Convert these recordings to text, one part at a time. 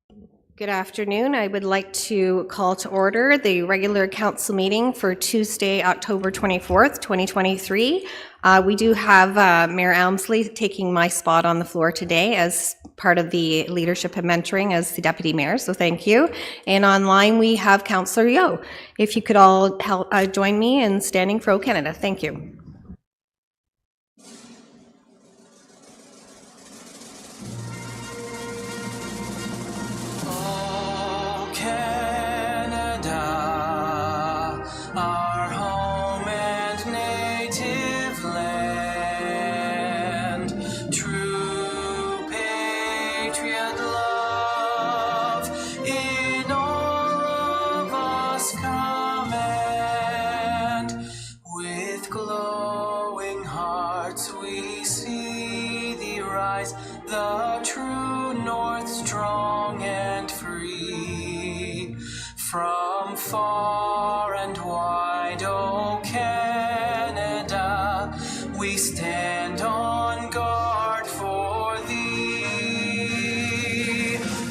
Good afternoon. I would like to call to order the regular council meeting for Tuesday, October 24th, 2023. We do have Mayor Elmsley taking my spot on the floor today as part of the leadership and mentoring as the deputy mayor, so thank you. And online we have Councillor Yeo. If you could all help join me in standing for O Canada. Thank you. The true north, strong and free, from far and wide, O Canada, we stand on guard for thee.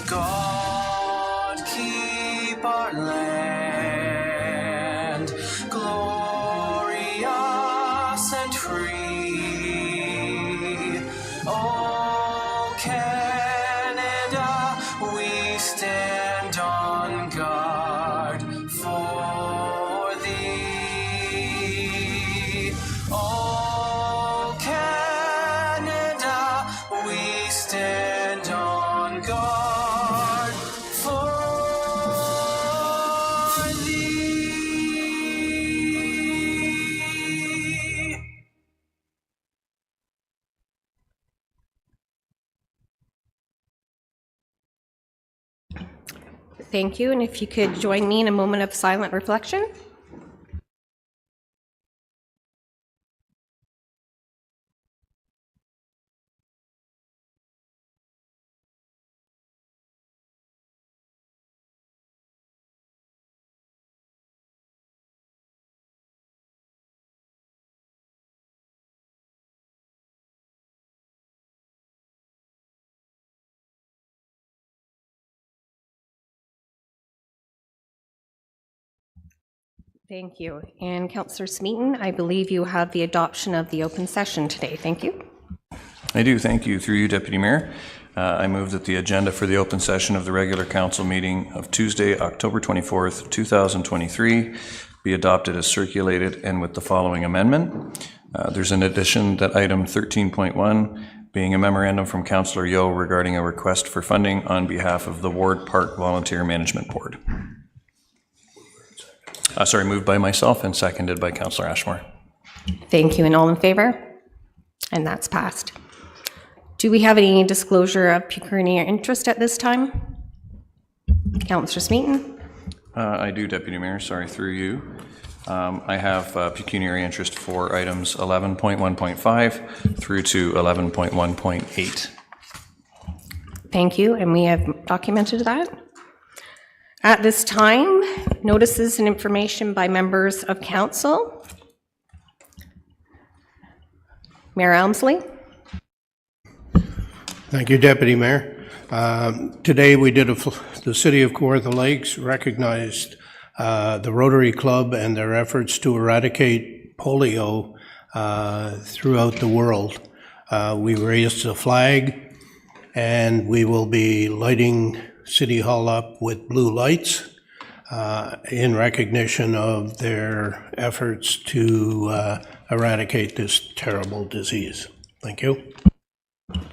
God keep our land glorious and free. Canada, we stand on guard for thee. Oh, Canada, we stand on guard for thee. Thank you, and if you could join me in a moment of silent reflection. Thank you. And Councillor Smeaton, I believe you have the adoption of the open session today. Thank you. I do. Thank you. Through you, Deputy Mayor. I move that the agenda for the open session of the regular council meeting of Tuesday, October 24th, 2023 be adopted as circulated and with the following amendment. There's an addition that item 13.1 being a memorandum from Councillor Yeo regarding a request for funding on behalf of the Ward Park Volunteer Management Board. Moved by myself and seconded by Councillor Ashmore. Thank you. And all in favor? And that's passed. Do we have any disclosure of pecuniary interest at this time? Councillor Smeaton? I do, Deputy Mayor. Sorry, through you. I have pecuniary interest for items 11.1.5 through to 11.1.8. Thank you. And we have documented that. At this time, notices and information by members of council. Mayor Elmsley. Thank you, Deputy Mayor. Today we did the City of Kawartha Lakes recognized the Rotary Club and their efforts to eradicate polio throughout the world. We raised a flag and we will be lighting City Hall up with blue lights in recognition of their efforts to eradicate this terrible disease. Thank you.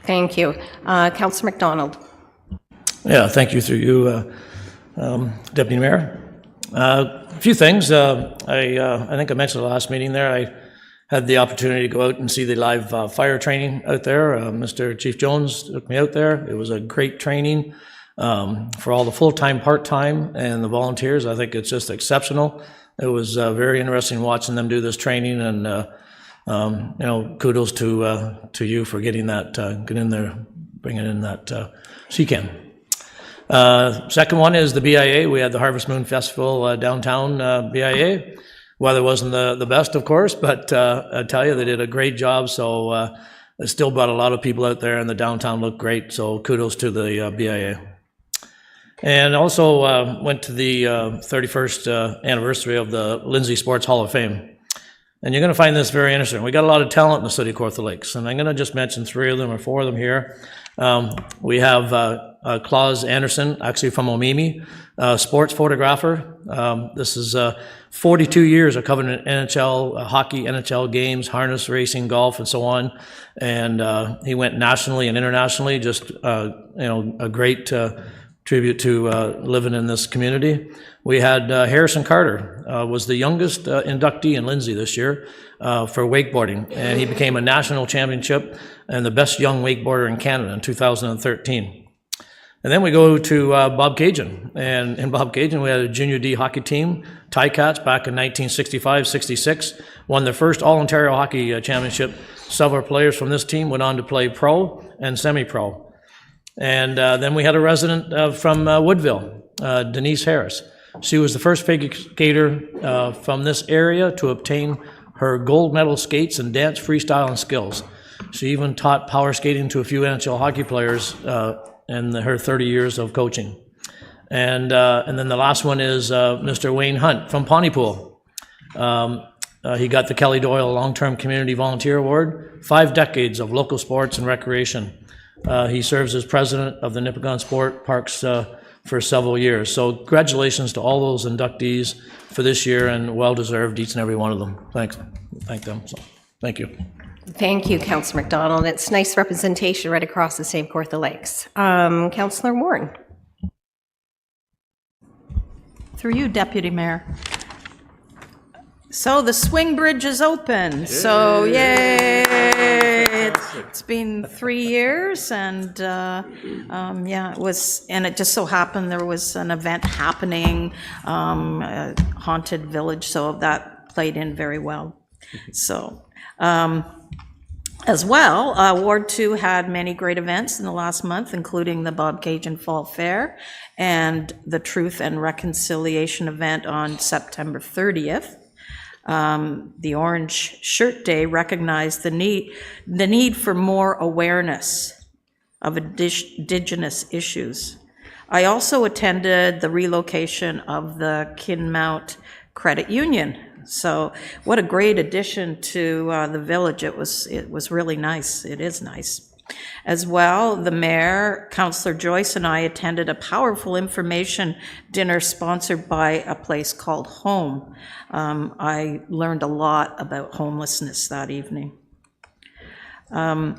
Thank you. Councillor McDonald. Yeah, thank you through you, Deputy Mayor. A few things. I think I mentioned the last meeting there, I had the opportunity to go out and see the live fire training out there. Mr. Chief Jones took me out there. It was a great training. For all the full-time, part-time, and the volunteers. I think it's just exceptional. It was very interesting watching them do this training, and kudos to you for getting that, get in there, bringing in that CCAN. Second one is the BIA. We had the Harvest Moon Festival downtown BIA. Weather wasn't the best, of course, but I tell you, they did a great job. So it still brought a lot of people out there, and the downtown looked great. So kudos to the BIA. And also went to the 31st anniversary of the Lindsay Sports Hall of Fame. And you're going to find this very interesting. We got a lot of talent in the city of Kawartha Lakes, and I'm going to just mention 3 of them or 4 of them here. We have Claus Anderson, actually from Omimi, sports photographer. This is 42 years of covering NHL hockey, NHL games, harness racing, golf, and so on. And he went nationally and internationally. Just a great tribute to living in this community. We had Harrison Carter, was the youngest inductee in Lindsay this year for wakeboarding, and he became a national championship and the best young wakeboarder in Canada in 2013. And then we go to Bob Cajun, and in Bob Cajun we had a Junior D hockey team, Ticats, back in 1965-66, won their first All-Ontario Hockey Championship. Several players from this team went on to play pro and semi-pro. And then we had a resident from Woodville, Denise Harris. She was the first figure skater from this area to obtain her gold medal skates and dance freestyling skills. She even taught power skating to a few NHL hockey players in her 30 years of coaching. And then the last one is Mr. Wayne Hunt from Pontypool. He got the Kelly Doyle Long-Term Community Volunteer Award, 5 decades of local sports and recreation. He serves as president of the Nipigon Sport Parks for several years. So congratulations to all those inductees for this year, and well-deserved, each and every one of them. Thanks. Thank them. So, thank you. Thank you, Councillor McDonald. It's nice representation right across the same Kawartha Lakes. Councillor Warren. Through you, Deputy Mayor. So the swing bridge is open. So yay! It's been 3 years, and yeah, it was. And it just so happened there was an event happening, a haunted village. So that played in very well. So. As well, Ward 2 had many great events in the last month, including the Bob Cajun Fall Fair and the Truth and Reconciliation event on September 30th. The Orange Shirt Day recognized the need for more awareness of Indigenous issues. I also attended the relocation of the Kinmount Credit Union. So what a great addition to the village. It was really nice. It is nice. As well, the mayor, Councillor Joyce, and I attended a powerful information dinner sponsored by a place called Home. I learned a lot about homelessness that evening. I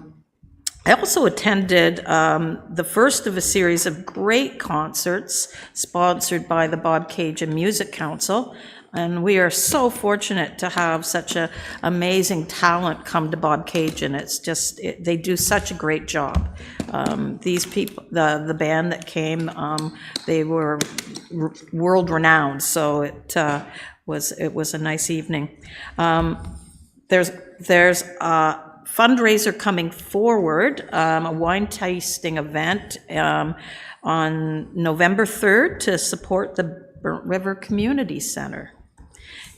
also attended the first of a series of great concerts sponsored by the Bob Cajun Music Council. And we are so fortunate to have such an amazing talent come to Bob Cajun. It's just, they do such a great job. These people, the band that came, they were world renowned. So it was a nice evening. There's a fundraiser coming forward, a wine tasting event on November 3rd to support the Burnt River Community Center.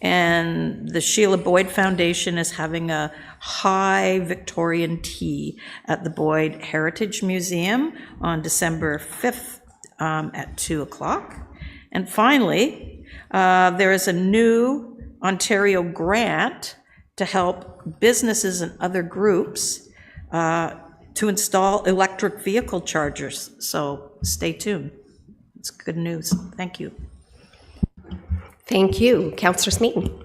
And the Sheila Boyd Foundation is having a high Victorian tea at the Boyd Heritage Museum on December 5th at 2 o'clock. And finally, there is a new Ontario grant to help businesses and other groups to install electric vehicle chargers. So stay tuned. It's good news. Thank you. Thank you. Councillor Smeaton.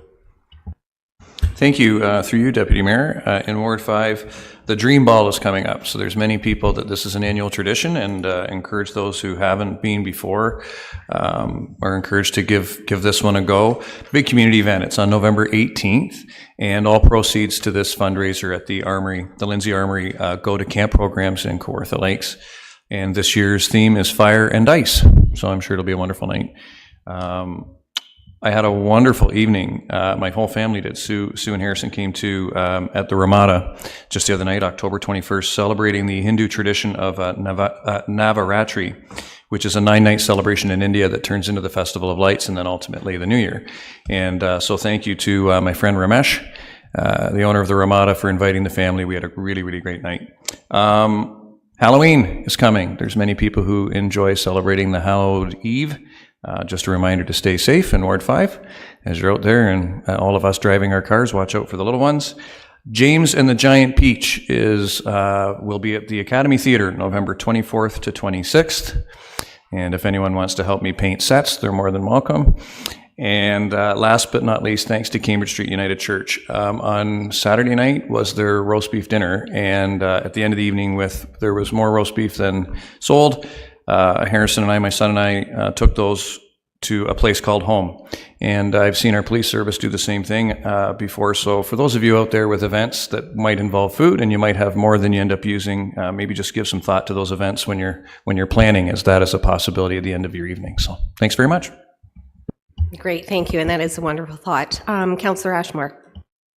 Thank you. Through you, Deputy Mayor. In Ward 5, the Dream Ball is coming up. So there's many people that this is an annual tradition, and encourage those who haven't been before are encouraged to give this one a go. Big community event. It's on November 18th, and all proceeds to this fundraiser at the Armory, the Lindsay Armory, go to camp programs in Kawartha Lakes. And this year's theme is Fire and Ice. So I'm sure it'll be a wonderful night. I had a wonderful evening. My whole family did. Sue and Harrison came to at the Ramada just the other night, October 21st, celebrating the Hindu tradition of Navaratri, which is a 9-night celebration in India that turns into the Festival of Lights and then ultimately the New Year. And so thank you to my friend Ramesh, the owner of the Ramada, for inviting the family. We had a really, really great night. Halloween is coming. There's many people who enjoy celebrating the Hallowed Eve. Just a reminder to stay safe in Ward 5 as you're out there, and all of us driving our cars, watch out for the little ones. James and the Giant Peach will be at the Academy Theatre November 24th to 26th. And if anyone wants to help me paint sets, they're more than welcome. And last but not least, thanks to Cambridge Street United Church. On Saturday night was their roast beef dinner, and at the end of the evening, there was more roast beef than sold. Harrison and I, my son and I, took those to a place called Home. And I've seen our police service do the same thing before. So for those of you out there with events that might involve food and you might have more than you end up using, maybe just give some thought to those events when you're planning, as that is a possibility at the end of your evening. So thanks very much. Great, thank you, and that is a wonderful thought. Councillor Ashmore.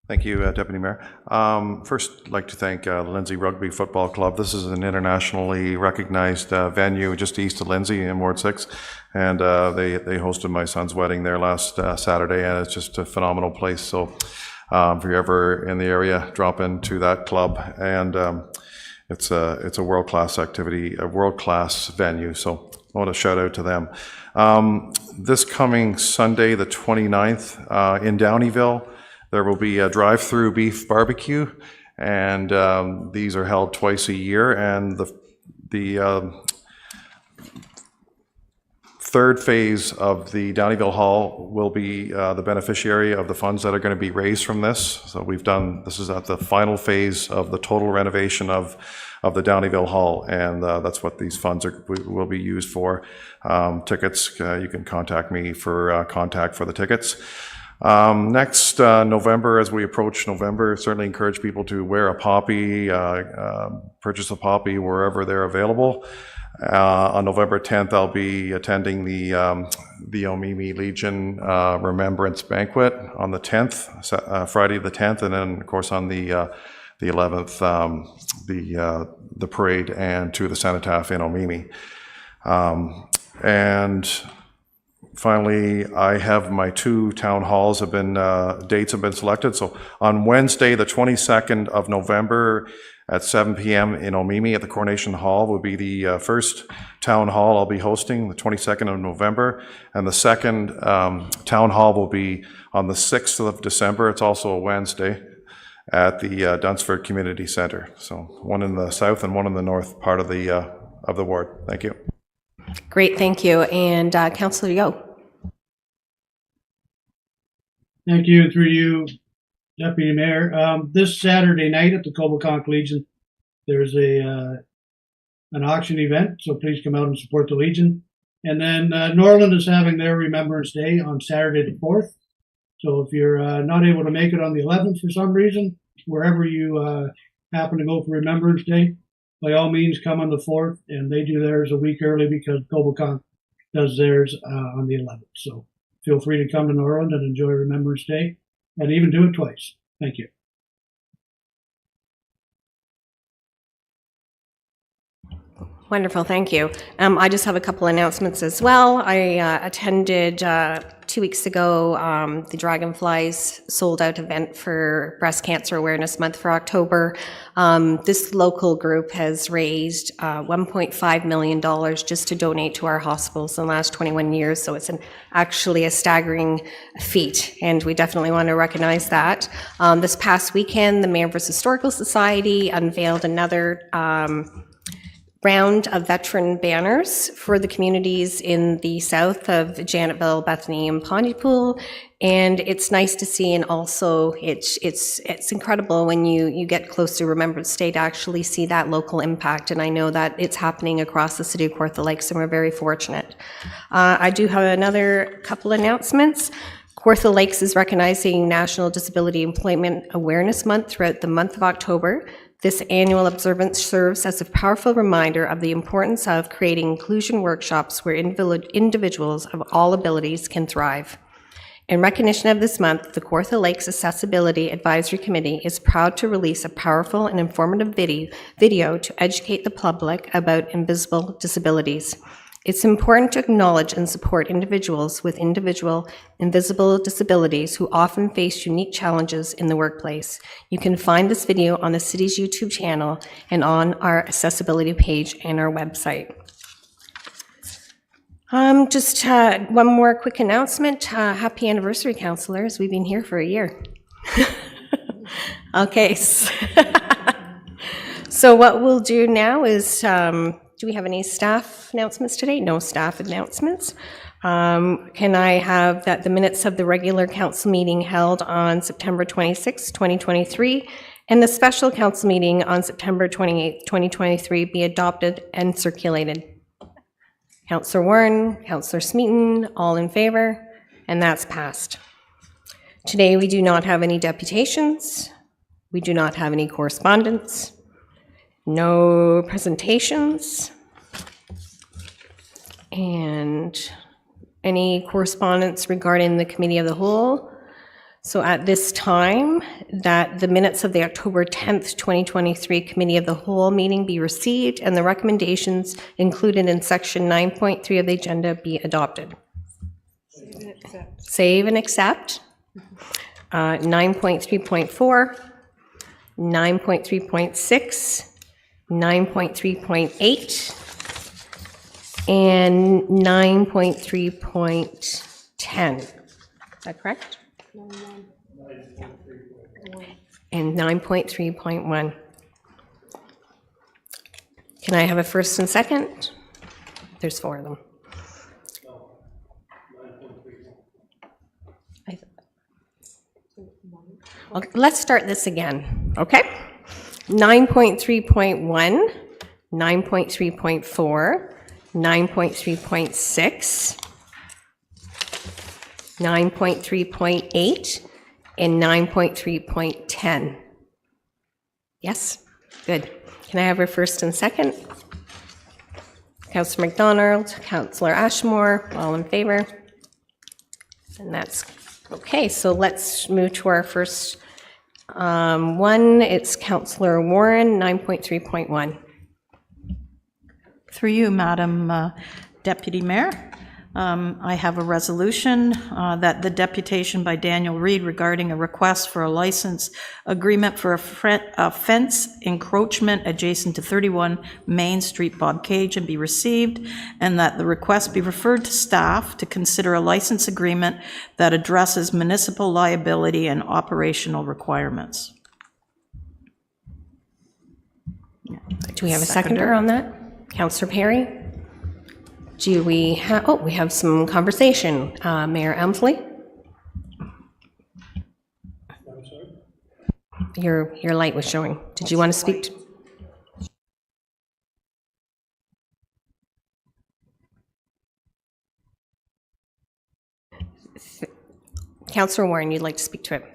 Thank you, Deputy Mayor. First, I'd like to thank Lindsay Rugby Football Club. This is an internationally recognized venue just east of Lindsay in Ward 6, and they hosted my son's wedding there last Saturday, and it's just a phenomenal place. So if you're ever in the area, drop into that club, and it's a world-class activity, a world-class venue, so I want to shout out to them. This coming Sunday, the 29th, in Downeyville, there will be a drive-through beef barbecue, and these are held twice a year, and the third phase of the Downeyville Hall will be the beneficiary of the funds that are going to be raised from this. So this is at the final phase of the total renovation of the Downeyville Hall, and that's what these funds will be used for. Tickets, you can contact me for contact for the tickets. Next November, as we approach November, certainly encourage people to wear a poppy, purchase a poppy wherever they're available. On November 10th, I'll be attending the Omemee Legion Remembrance Banquet on the 10th, Friday the 10th, and then of course on the 11th, the parade and to the cenotaph in Omemee. And finally, I have my 2 town halls dates have been selected. So on Wednesday, the 22nd of November at 7 p.m. in Omemee at the Coronation Hall will be the first town hall I'll be hosting, the 22nd of November. And the second town hall will be on the 6th of December. It's also a Wednesday at the Dunsford Community Centre. So one in the south and one in the north part of the ward. Thank you. Great, thank you. And Councillor Yeo. Thank you, through you, Deputy Mayor. This Saturday night at the Coboconk Legion, there's an auction event, so please come out and support the Legion. And then Norland is having their Remembrance Day on Saturday the 4th. So if you're not able to make it on the 11th for some reason, wherever you happen to go for Remembrance Day, by all means come on the 4th, and they do theirs a week early because Coboconk does theirs on the 11th. So feel free to come to Norland and enjoy Remembrance Day, and even do it twice. Thank you. Wonderful, thank you. I just have a couple announcements as well. I attended 2 weeks ago the Dragonflies sold out event for Breast Cancer Awareness Month for October. This local group has raised $1.5 million just to donate to our hospitals in the last 21 years, so it's actually a staggering feat, and we definitely want to recognize that. This past weekend, the Manvers Historical Society unveiled another round of veteran banners for the communities in the south of Janetville, Bethany, and Pontypool, and it's nice to see. And also, it's incredible when you get close to Remembrance Day to actually see that local impact. And I know that it's happening across the city of Kawartha Lakes, and we're very fortunate. I do have another couple announcements. Kawartha Lakes is recognizing National Disability Employment Awareness Month throughout the month of October. This annual observance serves as a powerful reminder of the importance of creating inclusion workshops where individuals of all abilities can thrive. In recognition of this month, the Kawartha Lakes Accessibility Advisory Committee is proud to release a powerful and informative video to educate the public about invisible disabilities. It's important to acknowledge and support individuals with individual invisible disabilities who often face unique challenges in the workplace. You can find this video on the city's YouTube channel and on our accessibility page and our website. Just one more quick announcement. Happy anniversary, councilors. We've been here for a year. Okay. So what we'll do now is, do we have any staff announcements today? No staff announcements. Can I have that the minutes of the regular council meeting held on September 26, 2023, and the special council meeting on September 28, 2023 be adopted and circulated? Councillor Warren, Councillor Smeaton, all in favor, and that's passed. Today we do not have any deputations. We do not have any correspondence. No presentations. And any correspondence regarding the Committee of the Whole. So at this time, that the minutes of the October 10th, 2023 Committee of the Whole meeting be received and the recommendations included in section 9.3 of the agenda be adopted. Save and accept. 9.3.4, 9.3.6, 9.3.8, and 9.3.10. Is that correct? And 9.3.1. Can I have a first and second? There's 4 of them. Okay, let's start this again, okay? 9.3.1, 9.3.4, 9.3.6, 9.3.8, and 9.3.10. Yes? Good. Can I have your first and second? Councillor McDonald, Councillor Ashmore, all in favor? And that's okay. So let's move to our first one. It's Councillor Warren, 9.3.1. Through you, Madam Deputy Mayor, I have a resolution that the deputation by Daniel Reid regarding a request for a license agreement for a fence encroachment adjacent to 31 Main Street, Bobcaygeon, be received, and that the request be referred to staff to consider a license agreement that addresses municipal liability and operational requirements. Do we have a seconder on that? Councillor Perry? Do we have, we have some conversation. Mayor Elmsley? Your light was showing. Did you want to speak? Councillor Warren, you'd like to speak to it?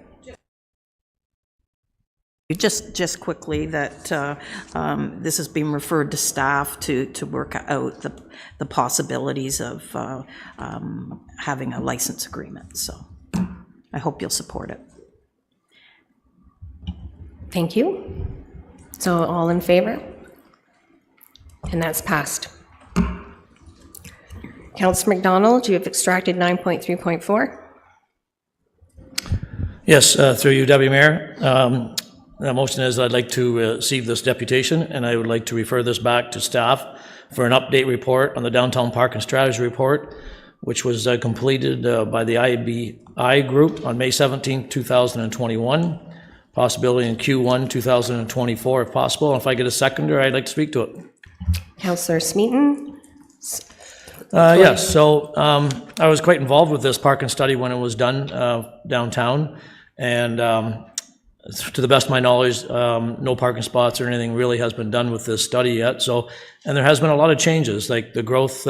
Just quickly that this has been referred to staff to work out the possibilities of having a license agreement. So I hope you'll support it. Thank you. So all in favor? And that's passed. Councillor McDonald, you have extracted 9.3.4. Yes, through you, Deputy Mayor. The motion is I'd like to receive this deputation, and I would like to refer this back to staff for an update report on the Downtown Parking Strategy Report, which was completed by the IBI Group on May 17, 2021. Possibility in Q1 2024 if possible. And if I get a seconder, I'd like to speak to it. Councillor Smeaton? Yes, so I was quite involved with this parking study when it was done downtown, and to the best of my knowledge, no parking spots or anything really has been done with this study yet. So, and there has been a lot of changes, like the growth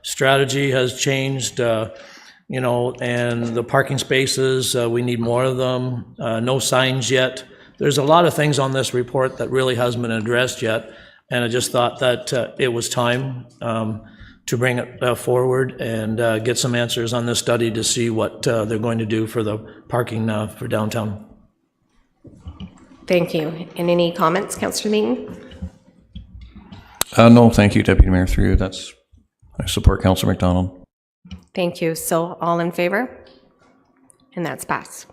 strategy has changed, you know, and the parking spaces, we need more of them, no signs yet. There's a lot of things on this report that really hasn't been addressed yet, and I just thought that it was time to bring it forward and get some answers on this study to see what they're going to do for the parking for downtown. Thank you. And any comments, Councillor Meaton? No, thank you, Deputy Mayor. Through you, that's I support Councillor McDonald. Thank you. So all in favor? And that's passed.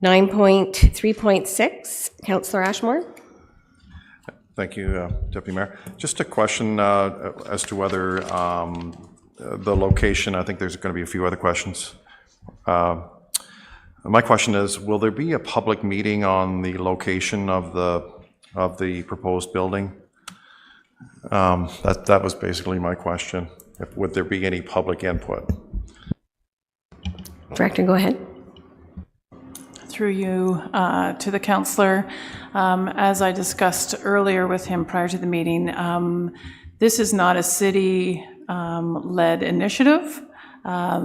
9.3.6, Councillor Ashmore. Thank you, Deputy Mayor. Just a question as to whether the location, I think there's going to be a few other questions. My question is, will there be a public meeting on the location of the proposed building? That was basically my question. Would there be any public input? Director, go ahead. Through you to the councillor, as I discussed earlier with him prior to the meeting, this is not a city-led initiative.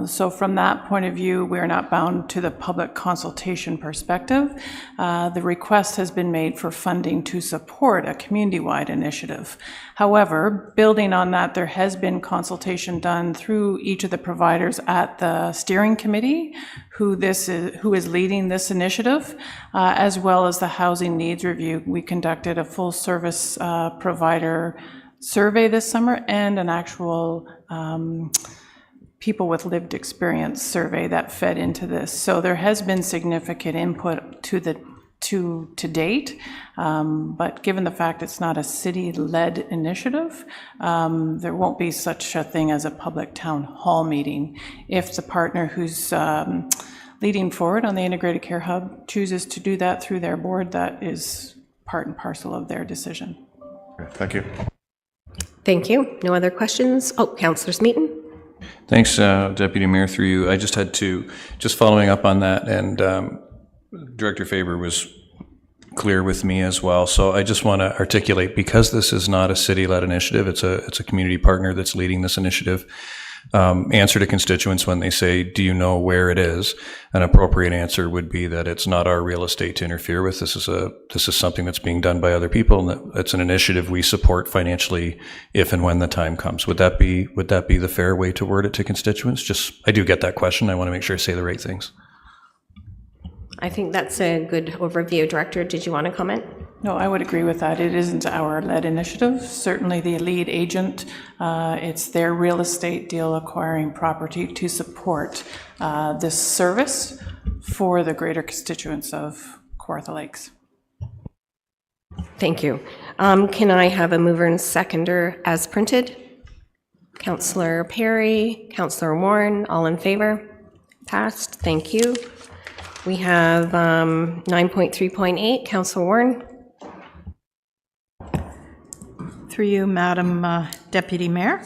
So from that point of view, we are not bound to the public consultation perspective. The request has been made for funding to support a community-wide initiative. However, building on that, there has been consultation done through each of the providers at the steering committee, who is leading this initiative, as well as the housing needs review. We conducted a full service provider survey this summer and an actual people with lived experience survey that fed into this. So there has been significant input to date, but given the fact it's not a city-led initiative, there won't be such a thing as a public town hall meeting. If the partner who's leading forward on the Integrated Care Hub chooses to do that through their board, that is part and parcel of their decision. Okay, thank you. Thank you. No other questions? Oh, Councillor Smeaton. Thanks, Deputy Mayor, through you. I just had to, just following up on that, and Director Faber was clear with me as well. So I just want to articulate, because this is not a city-led initiative, it's a community partner that's leading this initiative. Answer to constituents when they say, do you know where it is? An appropriate answer would be that it's not our real estate to interfere with. This is something that's being done by other people, and that it's an initiative we support financially if and when the time comes. Would that be the fair way to word it to constituents? I do get that question. I want to make sure I say the right things. I think that's a good overview. Director, did you want to comment? No, I would agree with that. It isn't our led initiative. Certainly the lead agent, it's their real estate deal acquiring property to support this service for the greater constituents of Kawartha Lakes. Thank you. Can I have a mover and seconder as printed? Councillor Perry, Councillor Warren, all in favor? Passed. Thank you. We have 9.3.8, Councillor Warren. Through you, Madam Deputy Mayor.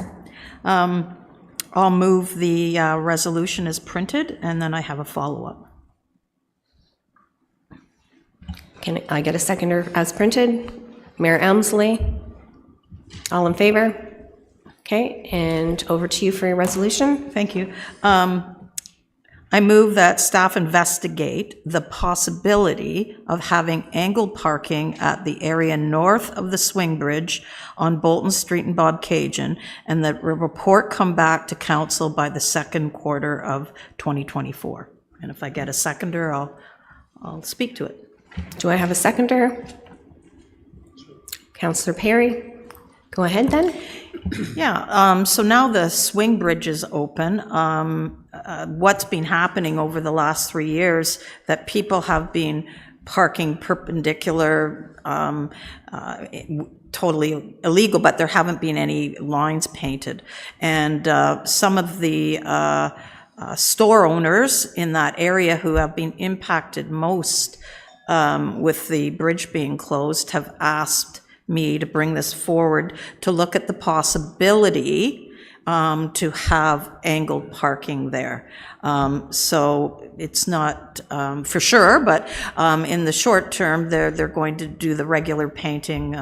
I'll move the resolution as printed, and then I have a follow-up. Can I get a seconder as printed? Mayor Elmsley, all in favor? Okay, and over to you for your resolution. Thank you. I move that staff investigate the possibility of having angled parking at the area north of the swing bridge on Bolton Street and Bobcaygeon, and that a report come back to council by the second quarter of 2024. And if I get a seconder, I'll speak to it. Do I have a seconder? Councillor Perry, go ahead then. Yeah, so now the swing bridge is open. What's been happening over the last 3 years, that people have been parking perpendicular, totally illegal, but there haven't been any lines painted. And some of the store owners in that area who have been impacted most with the bridge being closed have asked me to bring this forward to look at the possibility to have angled parking there. So it's not for sure, but in the short term, they're going to do the regular painting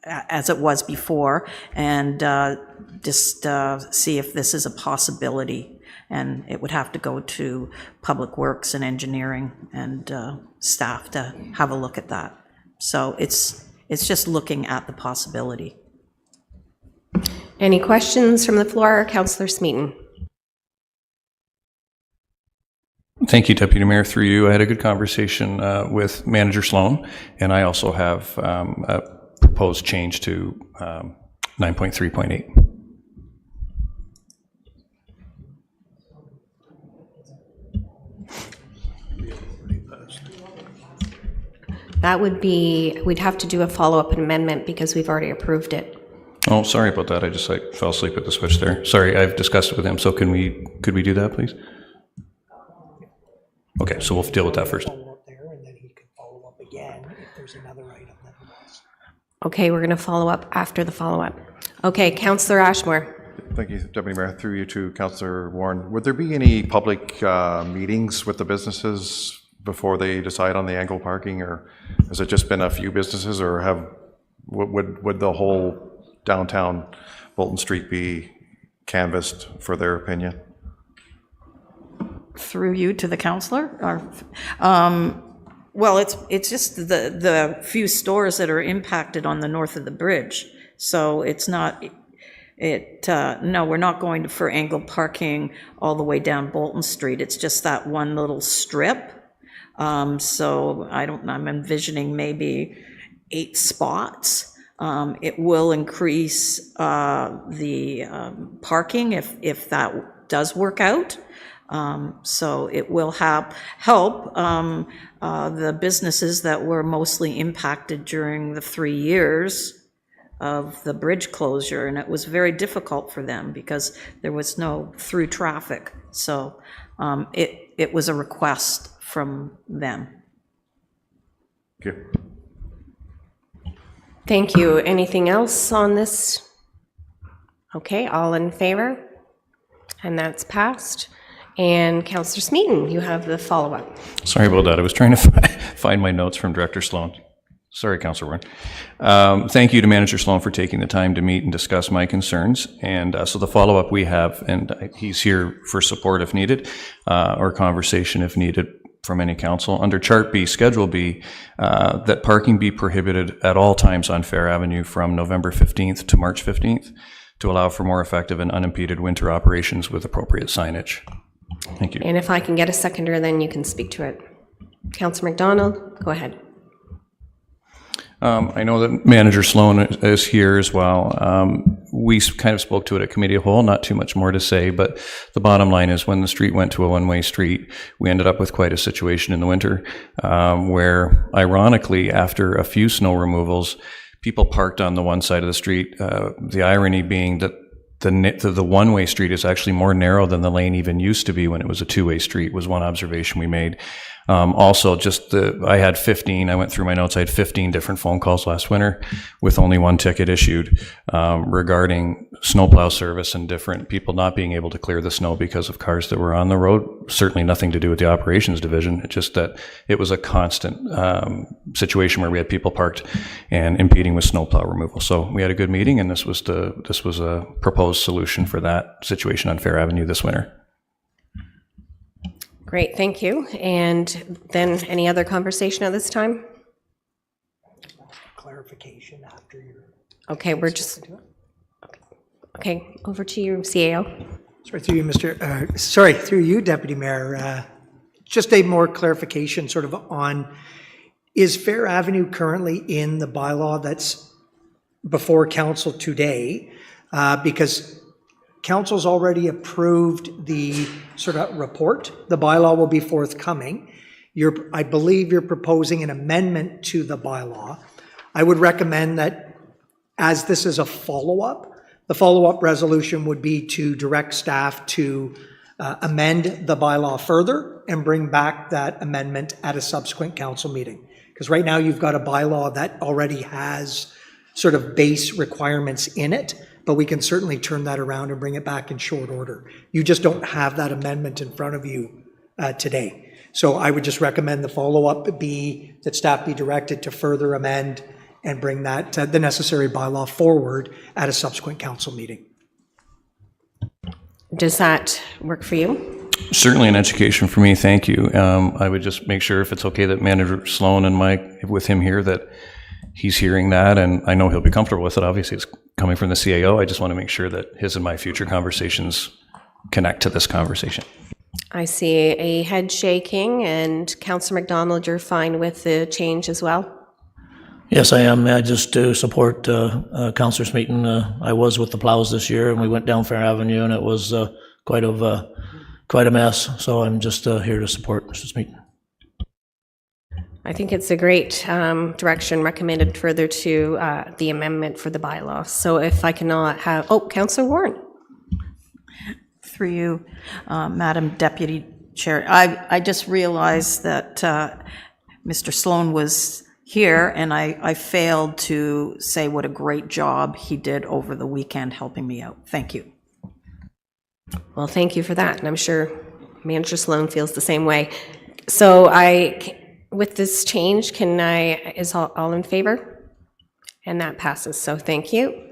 as it was before, and just see if this is a possibility. And it would have to go to Public Works and Engineering and staff to have a look at that. So it's just looking at the possibility. Any questions from the floor? Councillor Smeaton. Thank you, Deputy Mayor. Through you, I had a good conversation with Manager Sloan, and I also have proposed change to 9.3.8. That would be, we'd have to do a follow-up amendment because we've already approved it. Oh, sorry about that. I just fell asleep at the switch there. Sorry, I've discussed it with him. So could we do that, please? Okay, so we'll deal with that first. Follow up there, and then he could follow up again if there's another item that he wants. Okay, we're going to follow up after the follow-up. Okay, Councillor Ashmore. Thank you, Deputy Mayor. Through you to Councillor Warren. Would there be any public meetings with the businesses before they decide on the angle parking, or has it just been a few businesses, or would the whole downtown Bolton Street be canvassed for their opinion? Through you to the counselor? Well, it's just the few stores that are impacted on the north of the bridge. So it's not, no, we're not going for angle parking all the way down Bolton Street. It's just that one little strip. So I'm envisioning maybe 8 spots. It will increase the parking if that does work out. So it will help the businesses that were mostly impacted during the 3 years of the bridge closure, and it was very difficult for them because there was no through traffic. So it was a request from them. Thank you. Thank you. Anything else on this? Okay, all in favor? And that's passed. And Councillor Smeaton, you have the follow-up. Sorry about that. I was trying to find my notes from Director Sloan. Sorry, Councillor Warren. Thank you to Manager Sloan for taking the time to meet and discuss my concerns. And so the follow-up we have, and he's here for support if needed, or conversation if needed from any council. Under Chart B, Schedule B, that parking be prohibited at all times on Fair Avenue from November 15th to March 15th to allow for more effective and unimpeded winter operations with appropriate signage. Thank you. And if I can get a seconder, then you can speak to it. Councillor McDonald, go ahead. I know that Manager Sloan is here as well. We kind of spoke to it at committee of whole, not too much more to say, but the bottom line is when the street went to a one-way street, we ended up with quite a situation in the winter where, ironically, after a few snow removals, people parked on the one side of the street. The irony being that the one-way street is actually more narrow than the lane even used to be when it was a two-way street, was one observation we made. Also, I had 15, I went through my notes, I had 15 different phone calls last winter with only one ticket issued regarding snowplow service and different people not being able to clear the snow because of cars that were on the road. Certainly nothing to do with the operations division, it's just that it was a constant situation where we had people parked and impeding with snowplow removal. So we had a good meeting, and this was a proposed solution for that situation on Fair Avenue this winter. Great, thank you. And then any other conversation at this time? Clarification after your. Okay, we're just, okay, over to you, CAO. Through you, Deputy Mayor. Just a more clarification sort of on, is Fair Avenue currently in the bylaw that's before council today? Because council's already approved the sort of report. The bylaw will be forthcoming. I believe you're proposing an amendment to the bylaw. I would recommend that as this is a follow-up, the follow-up resolution would be to direct staff to amend the bylaw further and bring back that amendment at a subsequent council meeting. Because right now you've got a bylaw that already has sort of base requirements in it, but we can certainly turn that around and bring it back in short order. You just don't have that amendment in front of you today. So I would just recommend the follow-up be that staff be directed to further amend and bring that, the necessary bylaw forward at a subsequent council meeting. Does that work for you? Certainly an education for me, thank you. I would just make sure if it's okay that Manager Sloan and Mike, with him here, that he's hearing that, and I know he'll be comfortable with it. Obviously, it's coming from the CAO. I just want to make sure that his and my future conversations connect to this conversation. I see a head shaking, and Councillor McDonald, you're fine with the change as well? Yes, I am. Just to support Councillor Smeaton. I was with the plows this year, and we went down Fair Avenue, and it was quite a mess. So I'm just here to support Mr. Smeaton. I think it's a great direction, recommended further to the amendment for the bylaw. So if I cannot have, Councillor Warren. Through you, Madam Deputy Chair. I just realized that Mr. Sloan was here, and I failed to say what a great job he did over the weekend helping me out. Thank you. Well, thank you for that, and I'm sure Manager Sloan feels the same way. So with this change, is all in favor? And that passes, so thank you.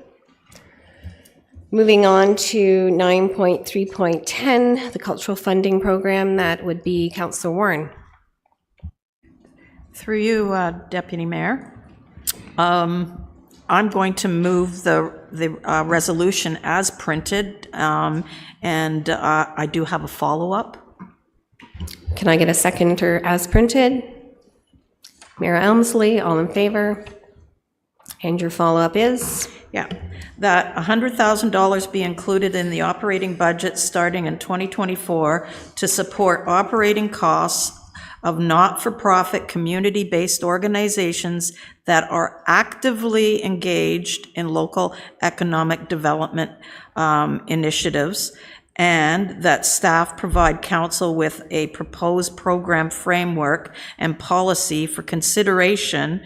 Moving on to 9.3.10, the cultural funding program, that would be Councillor Warren. Through you, Deputy Mayor. I'm going to move the resolution as printed, and I do have a follow-up. Can I get a seconder as printed? Mayor Elmsley, all in favor? And your follow-up is? Yeah, that $100,000 be included in the operating budget starting in 2024 to support operating costs of not-for-profit community-based organizations that are actively engaged in local economic development initiatives, and that staff provide council with a proposed program framework and policy for consideration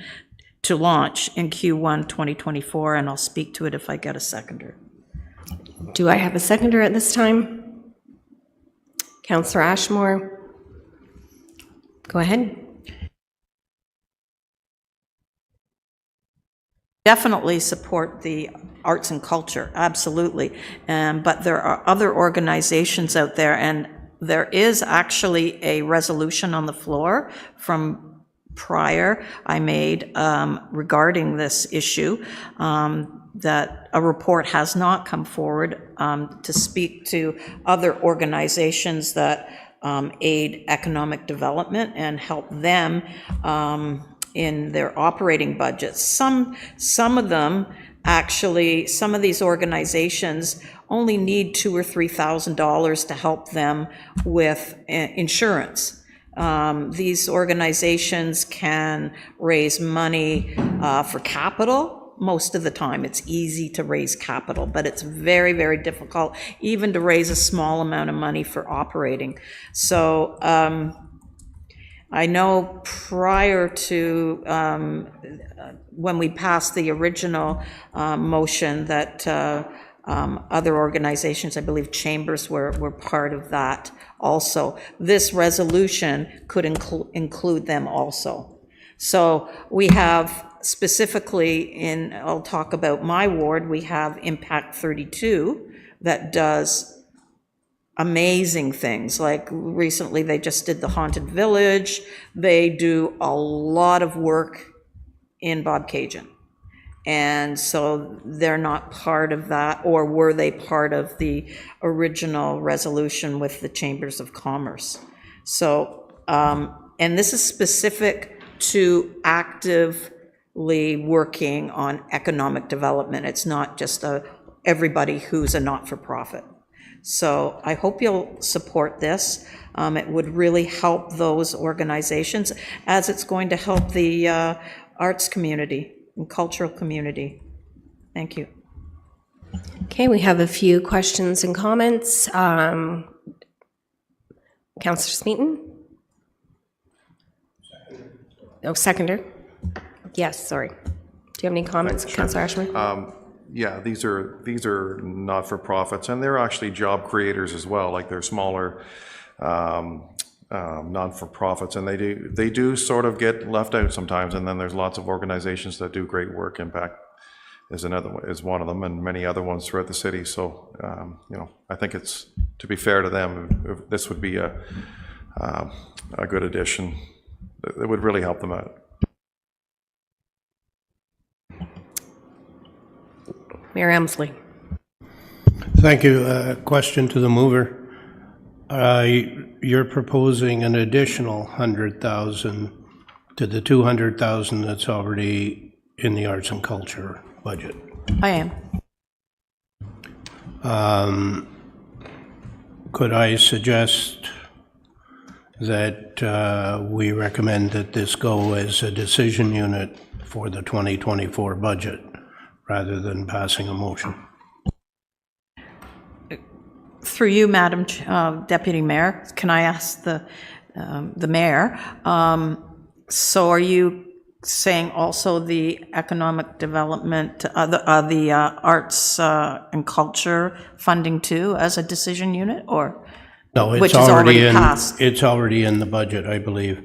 to launch in Q1 2024, and I'll speak to it if I get a seconder. Do I have a seconder at this time? Councillor Ashmore. Go ahead. Definitely support the arts and culture, absolutely. But there are other organizations out there, and there is actually a resolution on the floor from prior I made regarding this issue, that a report has not come forward to speak to other organizations that aid economic development and help them in their operating budgets. Some of them actually, some of these organizations only need $2,000 or $3,000 to help them with insurance. These organizations can raise money for capital. Most of the time it's easy to raise capital, but it's very, very difficult even to raise a small amount of money for operating. So I know prior to when we passed the original motion that other organizations, I believe chambers were part of that also. This resolution could include them also. So we have specifically I'll talk about my ward, we have Impact 32 that does amazing things. Like recently they just did the Haunted Village. They do a lot of work in Bobcaygeon. And so they're not part of that, or were they part of the original resolution with the Chambers of Commerce? So, and this is specific to actively working on economic development. It's not just everybody who's a not-for-profit. So I hope you'll support this. It would really help those organizations, as it's going to help the arts community and cultural community. Thank you. Okay, we have a few questions and comments. Councillor Smeaton? Oh, seconder. Yes, sorry. Do you have any comments, Sure. Councillor Ashmore? Yeah, these are not-for-profits, and they're actually job creators as well. Like they're smaller non-for-profits, and they do sort of get left out sometimes. And then there's lots of organizations that do great work. Impact is one of them, and many other ones throughout the city. So you know, I think it's, to be fair to them, this would be a good addition. It would really help them out. Mayor Emsley. Thank you. Question to the mover. You're proposing an additional 100,000 to the 200,000 that's already in the arts and culture budget. I am. Could I suggest that we recommend that this go as a decision unit for the 2024 budget rather than passing a motion? Through you, Madam Deputy Mayor, can I ask the mayor? So are you saying also the economic development, the arts and culture funding too as a decision unit, or? No, Which it's is already already in, passed. it's already in the budget, I believe.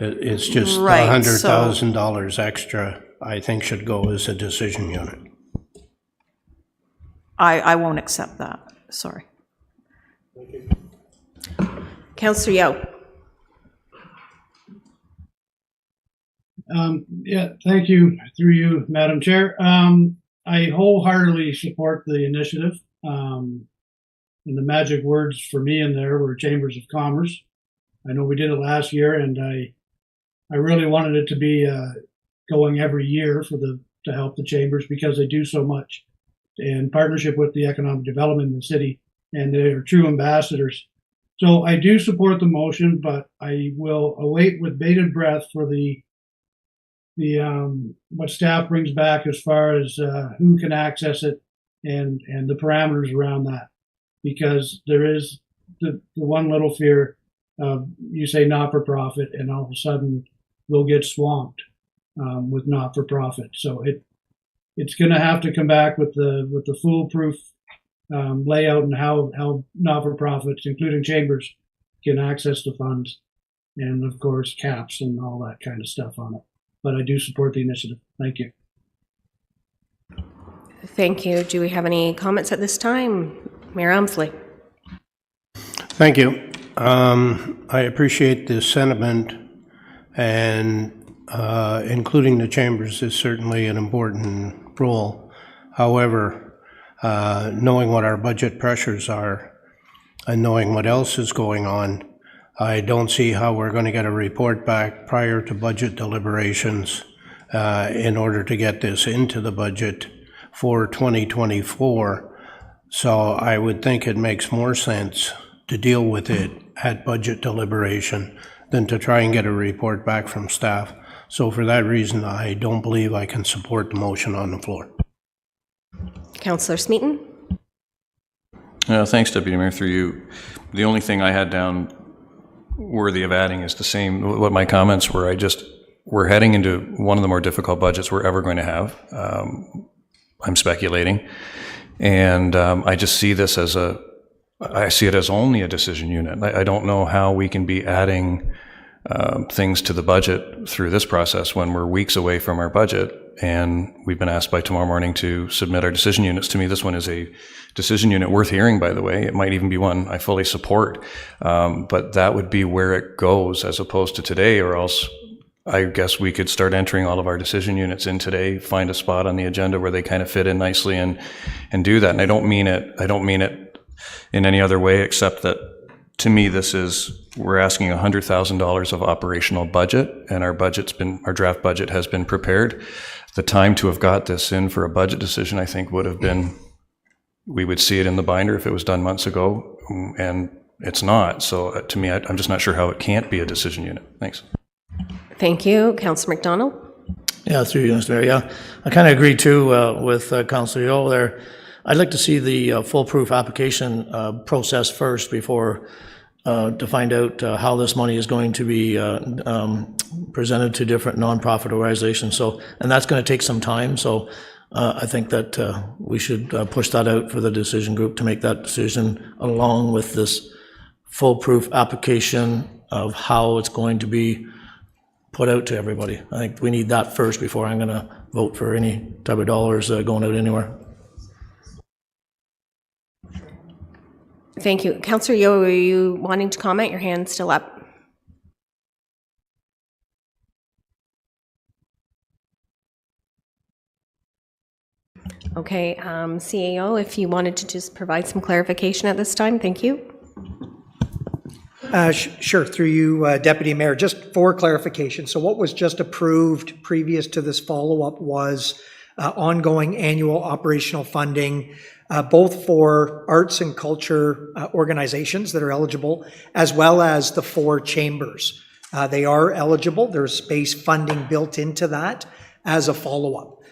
It's just Right, $100,000 extra, I think should go as a decision unit. I won't accept that, sorry. Councillor Yeo. Yeah, thank you, through you, Madam Chair. I wholeheartedly support the initiative. And the magic words for me in there were Chambers of Commerce. I know we did it last year, and I really wanted it to be going every year to help the chambers because they do so much in partnership with the economic development in the city, and they are true ambassadors. So I do support the motion, but I will await with bated breath for the what staff brings back as far as who can access it and the parameters around that, because there is the one little fear of you say not for profit and all of a sudden we'll get swamped with not for profit. So it's going to have to come back with the foolproof layout and how not for profits, including chambers, can access the funds, and of course caps and all that kind of stuff on it. But I do support the initiative. Thank you. Thank you. Do we have any comments at this time? Mayor Elmsley. Thank you. I appreciate this sentiment, and including the chambers is certainly an important role. However, knowing what our budget pressures are and knowing what else is going on, I don't see how we're going to get a report back prior to budget deliberations in order to get this into the budget for 2024. So I would think it makes more sense to deal with it at budget deliberation than to try and get a report back from staff. So for that reason, I don't believe I can support the motion on the floor. Councillor Smeaton. Thanks, Deputy Mayor, through you. The only thing I had down worthy of adding is the same, what my comments were. We're heading into one of the more difficult budgets we're ever going to have. I'm speculating. And I just see this as I see it as only a decision unit. I don't know how we can be adding things to the budget through this process when we're weeks away from our budget, and we've been asked by tomorrow morning to submit our decision units. To me, this one is a decision unit worth hearing, by the way. It might even be one I fully support, but that would be where it goes as opposed to today, or else I guess we could start entering all of our decision units in today, find a spot on the agenda where they kind of fit in nicely and do that. And I don't mean it in any other way except that, to me, we're asking $100,000 of operational budget, and our draft budget has been prepared. The time to have got this in for a budget decision, I think, would have been, we would see it in the binder if it was done months ago, and it's not. So to me, I'm just not sure how it can't be a decision unit. Thanks. Thank you. Councillor McDonald. Yeah, through you, Mr. Mayor. Yeah, I kind of agree too with Councillor Yeo there. I'd like to see the foolproof application process first before to find out how this money is going to be presented to different nonprofit organizations. So, and that's going to take some time. So I think that we should push that out for the decision group to make that decision along with this foolproof application of how it's going to be put out to everybody. I think we need that first before I'm going to vote for any type of dollars going out anywhere. Thank you. Councillor Yeo, are you wanting to comment? Your hand's still up. Okay, CAO, if you wanted to just provide some clarification at this time, thank you. Sure, through you, Deputy Mayor. Just for clarification, so what was just approved previous to this follow-up was ongoing annual operational funding, both for arts and culture organizations that are eligible, as well as the 4 chambers. They are eligible. There's base funding built into that as a follow-up.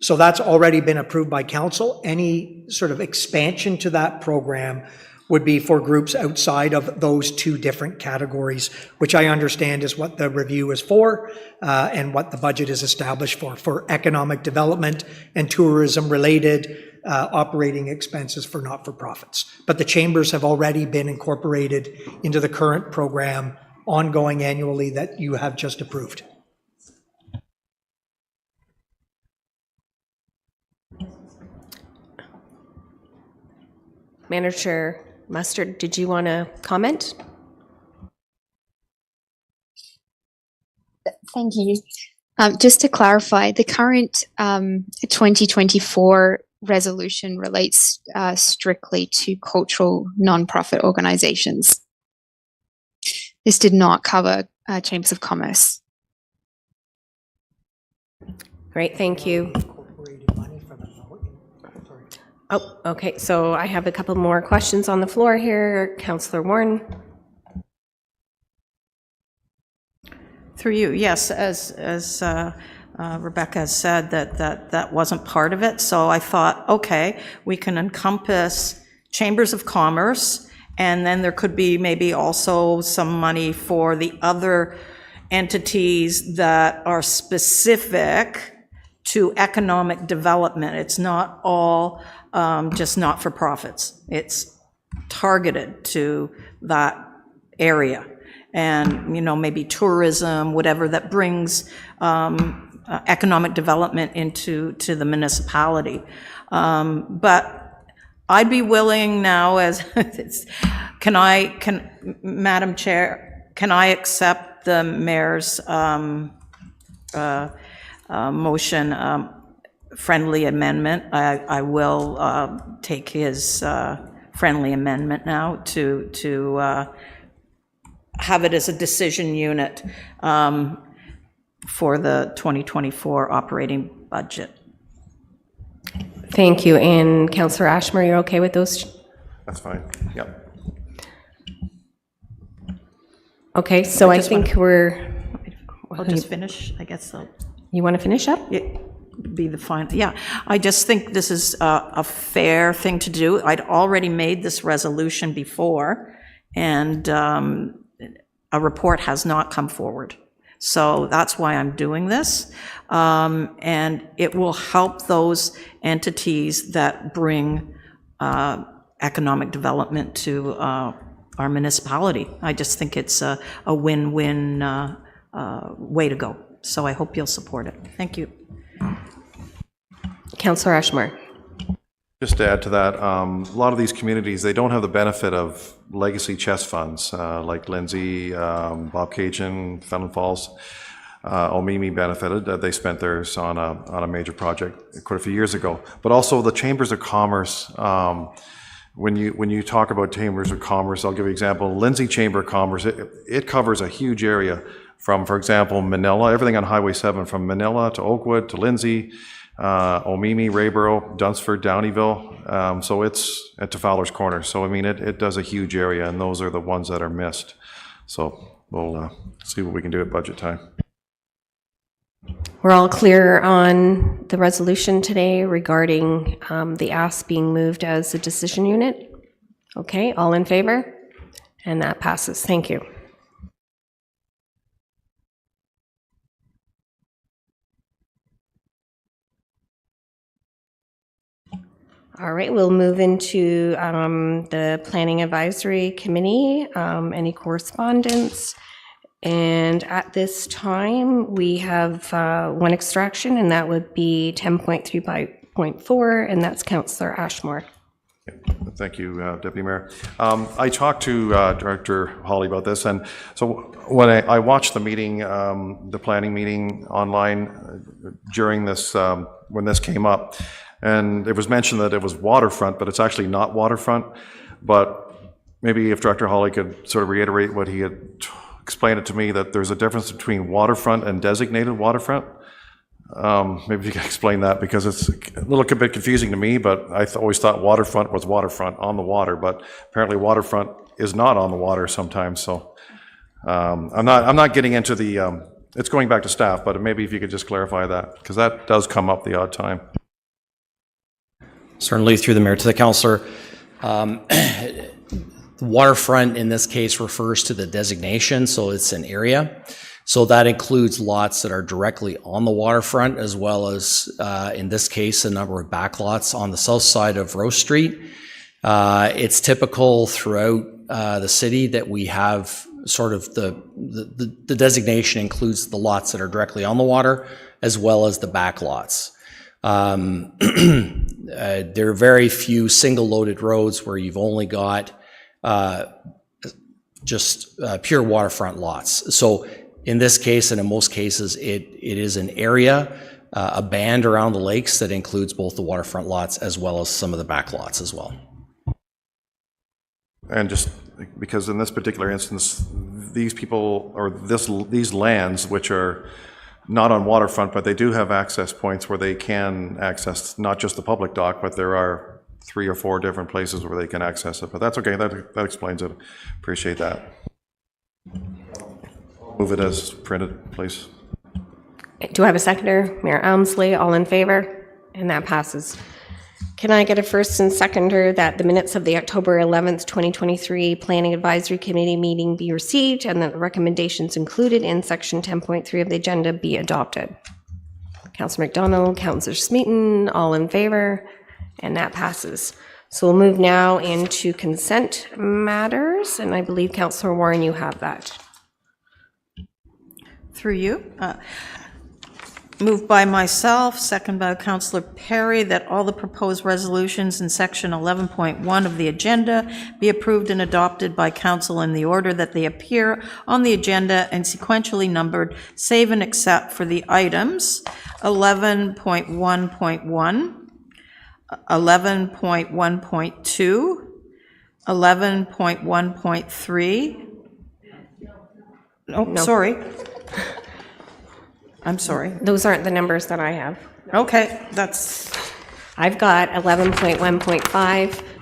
So that's already been approved by council. Any sort of expansion to that program would be for groups outside of those 2 different categories, which I understand is what the review is for, and what the budget is established for economic development and tourism-related operating expenses for not-for-profits. But the chambers have already been incorporated into the current program ongoing annually that you have just approved. Manager Mustard, did you want to comment? Thank you. Just to clarify, the current 2024 resolution relates strictly to cultural nonprofit organizations. This did not cover chambers of commerce. Great, thank you. Oh, okay, so I have a couple more questions on the floor here. Councillor Warren. Through you, yes, as Rebecca has said, that wasn't part of it. So I thought, okay, we can encompass chambers of commerce, and then there could be maybe also some money for the other entities that are specific to economic development. It's not all just not-for-profits. It's targeted to that area. And, you know, maybe tourism, whatever that brings economic development into the municipality. But I'd be willing now, as Madam Chair, can I accept the mayor's motion, friendly amendment? I will take his friendly amendment now to have it as a decision unit for the 2024 operating budget. Thank you. And Councillor Ashmore, you're okay with those? That's fine, yep. Okay, so I think I'll just finish, I guess. You want to finish up? Be the final, yeah. I just think this is a fair thing to do. I'd already made this resolution before, and a report has not come forward. So that's why I'm doing this. And it will help those entities that bring economic development to our municipality. I just think it's a win-win way to go. So I hope you'll support it. Thank you. Councillor Ashmore. Just to add to that, a lot of these communities, they don't have the benefit of legacy chest funds like Lindsay, Bobcaygeon, Fenelon Falls. Omemee benefited. They spent theirs on a major project quite a few years ago. But also the chambers of commerce. When you talk about chambers of commerce, I'll give you an example. Lindsay Chamber of Commerce, it covers a huge area from, for example, Manila, everything on Highway 7, from Manila to Oakwood to Lindsay, Omemee, Rayboro, Dunsford, Downeyville, so it's to Fowler's Corner. So, I mean, it does a huge area, and those are the ones that are missed. So we'll see what we can do at budget time. We're all clear on the resolution today regarding the ask being moved as a decision unit? Okay, all in favor? And that passes. Thank you. All right, we'll move into the Planning Advisory Committee. Any correspondence? And at this time, we have one extraction, and that would be 10.3.4, and that's Councillor Ashmore. Thank you, Deputy Mayor. I talked to Director Hawley about this, and so when I watched the meeting, the planning meeting online during this, when this came up, and it was mentioned that it was waterfront, but it's actually not waterfront. But maybe if Director Hawley could sort of reiterate what he had explained it to me, that there's a difference between waterfront and designated waterfront. Maybe you can explain that, because it's a little bit confusing to me, but I always thought waterfront was waterfront on the water, but apparently waterfront is not on the water sometimes, so I'm not getting into the, it's going back to staff, but maybe if you could just clarify that, because that does come up the odd time. Certainly, through the mayor to the councillor. Waterfront in this case refers to the designation, so it's an area. So that includes lots that are directly on the waterfront, as well as, in this case, a number of backlots on the south side of Rose Street. It's typical throughout the city that we have sort of the designation includes the lots that are directly on the water, as well as the backlots. There are very few single-loaded roads where you've only got just pure waterfront lots. So in this case, and in most cases, it is an area, a band around the lakes that includes both the waterfront lots as well as some of the back lots as well. And just because in this particular instance, these people, or these lands, which are not on waterfront, but they do have access points where they can access not just the public dock, but there are 3 or 4 different places where they can access it. But that's okay, that explains it. Appreciate that. Move it as printed, please. Do I have a seconder? Mayor Elmsley, all in favor? And that passes. Can I get a first and seconder that the minutes of the October 11th, 2023 Planning Advisory Committee meeting be received and that the recommendations included in section 10.3 of the agenda be adopted? Councillor McDonald, Councillor Smeaton, all in favor? And that passes. So we'll move now into consent matters, and I believe Councillor Warren, you have that. Through you. Moved by myself, second by Councillor Perry, that all the proposed resolutions in section 11.1 of the agenda be approved and adopted by council in the order that they appear on the agenda and sequentially numbered, save and except for the items 11.1.1, 11.1.2, 11.1.3. Oh, sorry. I'm sorry. Those aren't the numbers that I have. Okay, that's... I've got 11.1.5,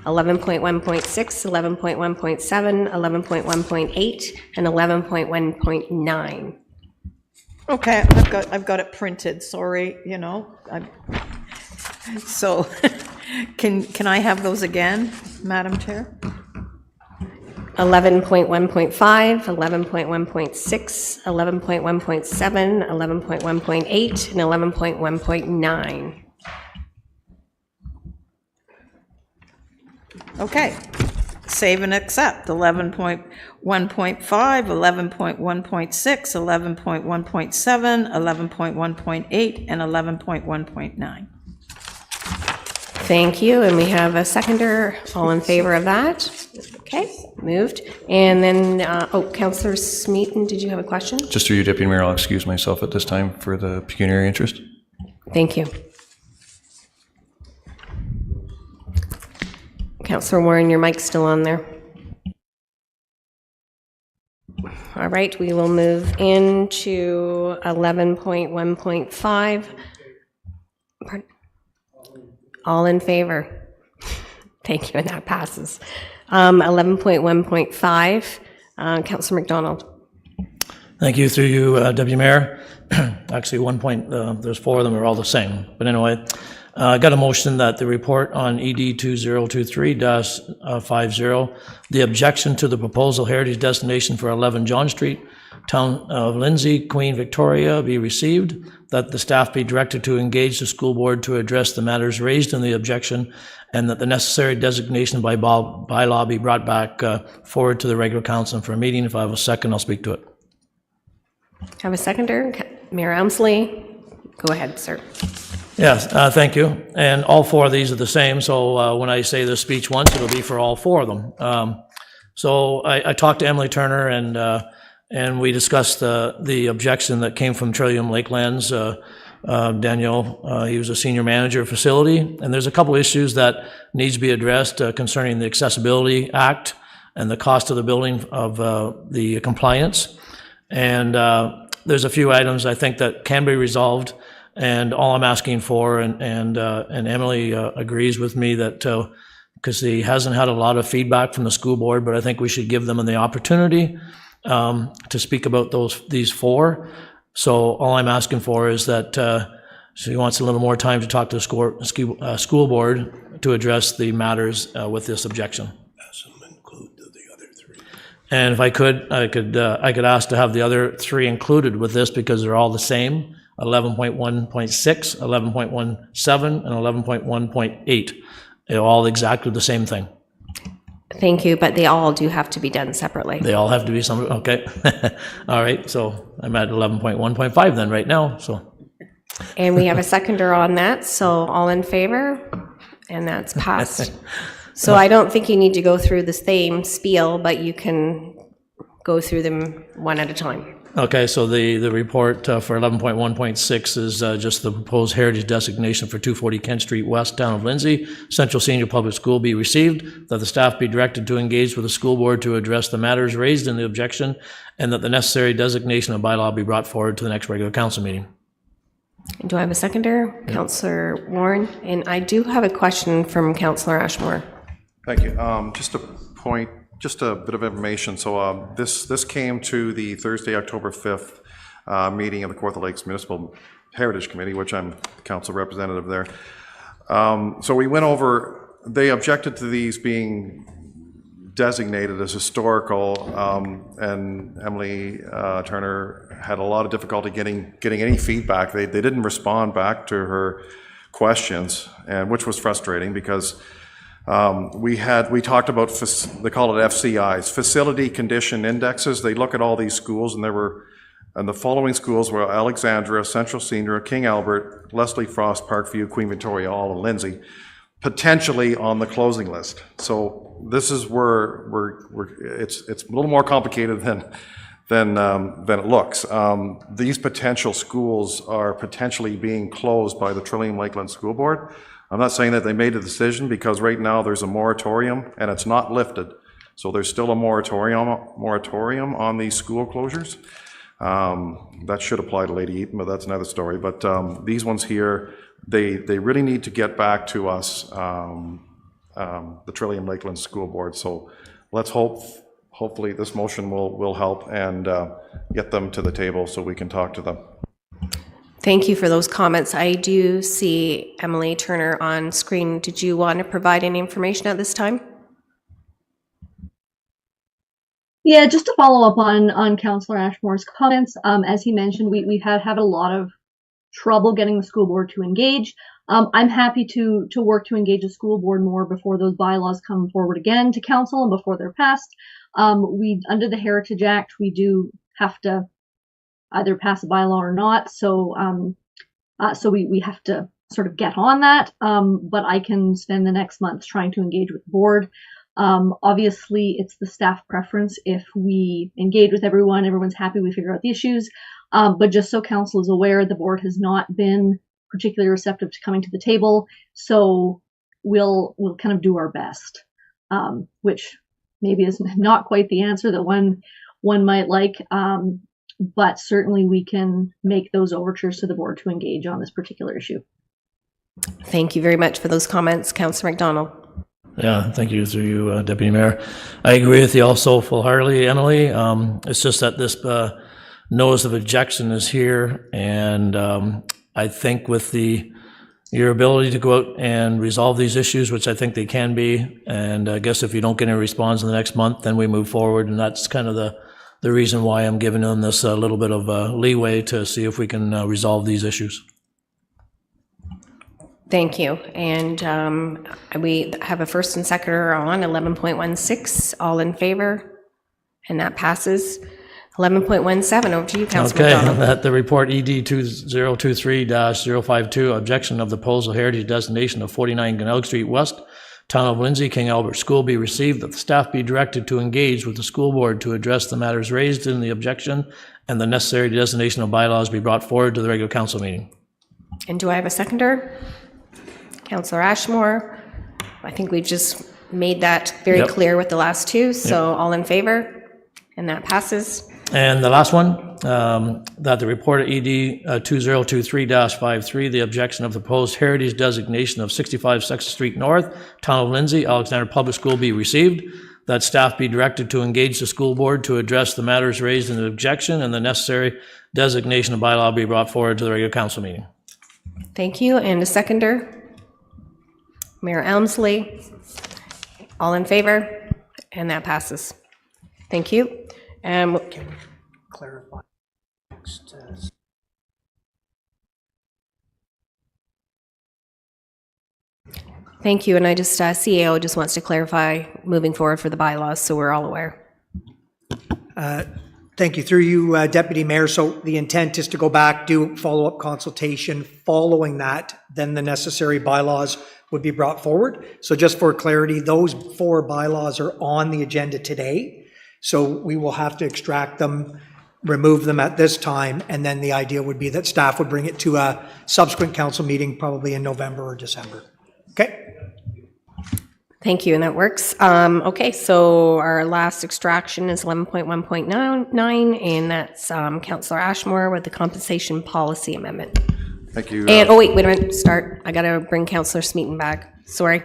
11.1.6, 11.1.7, 11.1.8, and 11.1.9. Okay, I've got it printed, sorry, you know. So, can I have those again, Madam Chair? 11.1.5, 11.1.6, 11.1.7, 11.1.8, and 11.1.9. Okay, save and accept, 11.1.5, 11.1.6, 11.1.7, 11.1.8, and 11.1.9. Thank you, and we have a seconder. All in favor of that? Okay, moved. And then, Councillor Smeaton, did you have a question? Just through you, Deputy Mayor, I'll excuse myself at this time for the pecuniary interest. Thank you. Councillor Warren, your mic's still on there. All right, we will move into 11.1.5. Pardon? All in favor? Thank you, and that passes. 11.1.5, Councillor McDonald. Thank you, through you, Deputy Mayor. Actually, one point, there's 4 of them are all the same. But anyway, I got a motion that the report on ED 2023-50, the objection to the proposal heritage destination for 11 John Street, Town of Lindsay, Queen Victoria, be received, that the staff be directed to engage the school board to address the matters raised in the objection, and that the necessary designation by bylaw be brought back forward to the regular council for a meeting. If I have a second, I'll speak to it. Have a seconder? Mayor Elmsley, go ahead, sir. Yes, thank you. And all 4 of these are the same, so when I say this speech once, it'll be for all 4 of them. So I talked to Emily Turner, and we discussed the objection that came from Trillium Lakelands. Daniel, he was a senior manager of facility, and there's a couple issues that needs to be addressed concerning the Accessibility Act and the cost of the building of the compliance. And there's a few items I think that can be resolved. And all I'm asking for, and Emily agrees with me that, because he hasn't had a lot of feedback from the school board, but I think we should give them the opportunity to speak about these four. So all I'm asking for is that she wants a little more time to talk to the school board to address the matters with this objection. And if I could ask to have the other three included with this because they're all the same, 11.1.6, 11.17, and 11.1.8. They're all exactly the same thing. Thank you, but they all do have to be done separately. They all have to be some, okay. All right, so I'm at 11.1.5 then right now, so. And we have a seconder on that, so all in favor? And that's passed. So I don't think you need to go through the same spiel, but you can go through them one at a time. Okay, so the report for 11.1.6 is just the proposed heritage designation for 240 Kent Street West, Town of Lindsay. Central Senior Public School be received, that the staff be directed to engage with the school board to address the matters raised in the objection, and that the necessary designation of bylaw be brought forward to the next regular council meeting. Do I have a seconder? Yeah. Councillor Warren. And I do have a question from Councillor Ashmore. Thank you. Just a point. Just a bit of information. So this came to the Thursday, October 5th meeting of the Kawartha Lakes Municipal Heritage Committee, which I'm the council representative there. So we went over, they objected to these being designated as historical, and Emily Turner had a lot of difficulty getting any feedback. They didn't respond back to her questions, and which was frustrating because we talked about, they call it FCIs, facility condition indexes. They look at all these schools, and the following schools were Alexandra, Central Senior, King Albert, Leslie Frost, Parkview, Queen Victoria, all and Lindsay, potentially on the closing list. So this is where it's a little more complicated than it looks. These potential schools are potentially being closed by the Trillium Lakeland School Board. I'm not saying that they made a decision because right now there's a moratorium and it's not lifted. So there's still a moratorium on these school closures. That should apply to Lady Eaton, but that's another story. But these ones here, they really need to get back to us, the Trillium Lakeland School Board. So let's hopefully this motion will help and get them to the table so we can talk to them. Thank you for those comments. I do see Emily Turner on screen. Did you want to provide any information at this time? Yeah, just to follow up on Councillor Ashmore's comments, as he mentioned, we've had a lot of trouble getting the school board to engage. I'm happy to work to engage the school board more before those bylaws come forward again to council and before they're passed. Under the Heritage Act, we do have to either pass a bylaw or not, so we have to sort of get on that, but I can spend the next month trying to engage with the board. Obviously, it's the staff preference. If we engage with everyone's happy, we figure out the issues, but just so council is aware, the board has not been particularly receptive to coming to the table, so we'll kind of do our best, which maybe is not quite the answer that one might like, but certainly we can make those overtures to the board to engage on this particular issue. Thank you very much for those comments. Councillor McDonald. Yeah, thank you through you, Deputy Mayor. I agree with you also full-heartedly, Emily. It's just that this notice of objection is here, and I think with your ability to go out and resolve these issues, which I think they can be, and I guess if you don't get any response in the next month, then we move forward, and that's kind of the reason why I'm giving them this a little bit of leeway to see if we can resolve these issues. Thank you. And we have a first and seconder on 11.16. All in favor? And that passes. 11.17, over to you, Councilor McDonald. Okay, that the report ED 2023-052, objection of the proposal heritage designation of 49 Glenelg Street West, Town of Lindsay, King Albert School be received, that the staff be directed to engage with the school board to address the matters raised in the objection, and the necessary designation of bylaws be brought forward to the regular council meeting. And do I have a seconder? Councillor Ashmore. I think we've just made that very Yep. clear with the last two, so all in favor? And that passes. And the last one, that the report of ED 2023-53, the objection of the proposed heritage designation of 65 2nd Street North, Town of Lindsay, Alexander Public School be received, that staff be directed to engage the school board to address the matters raised in the objection, and the necessary designation of bylaw be brought forward to the regular council meeting. Thank you. And a seconder? Mayor Elmsley. All in favor? And that passes. Thank you. And Clarify. Next, thank you. And I just, CAO just wants to clarify moving forward for the bylaws, so we're all aware. Thank you. Through you, Deputy Mayor. So the intent is to go back, do follow-up consultation. Following that, then the necessary bylaws would be brought forward. So just for clarity, those 4 bylaws are on the agenda today. So we will have to extract them, remove them at this time, and then the idea would be that staff would bring it to a subsequent council meeting, probably in November or December. Okay? Thank you, and that works. Okay, so our last extraction is 11.1.9, and that's Councillor Ashmore with the compensation policy amendment. Thank you. And, oh wait a minute, start. I gotta bring Councillor Smeaton back. Sorry.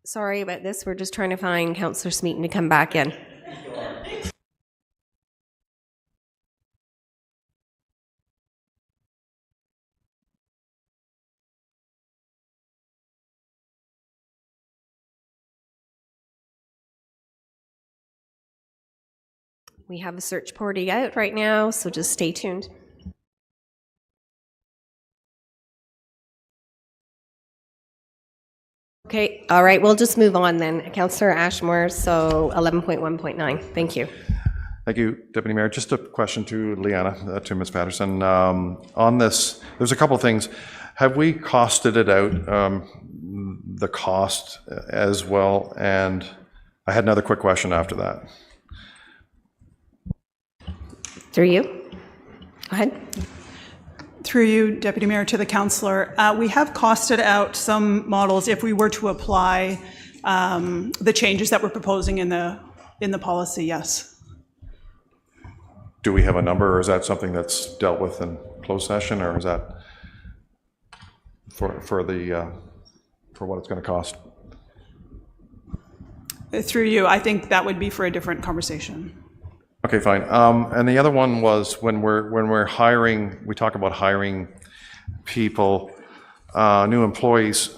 Sorry about this. We're just trying to find Councillor Smeaton to come back in. We have a search party out right now, so just stay tuned. Okay, all right, we'll just move on then. Councillor Ashmore, so 11.1.9. Thank you. Thank you, Deputy Mayor. Just a question to Leanna, to Ms. Patterson. On this, there's a couple of things. Have we costed it out, the cost as well? And I had another quick question after that. Through you. Go ahead. Through you, Deputy Mayor, to the councillor. We have costed out some models if we were to apply the changes that we're proposing in the policy, yes. Do we have a number, or is that something that's dealt with in closed session, or is that for what it's going to cost? Through you, I think that would be for a different conversation. Okay, fine. And the other one was when we're hiring, we talk about hiring people, new employees,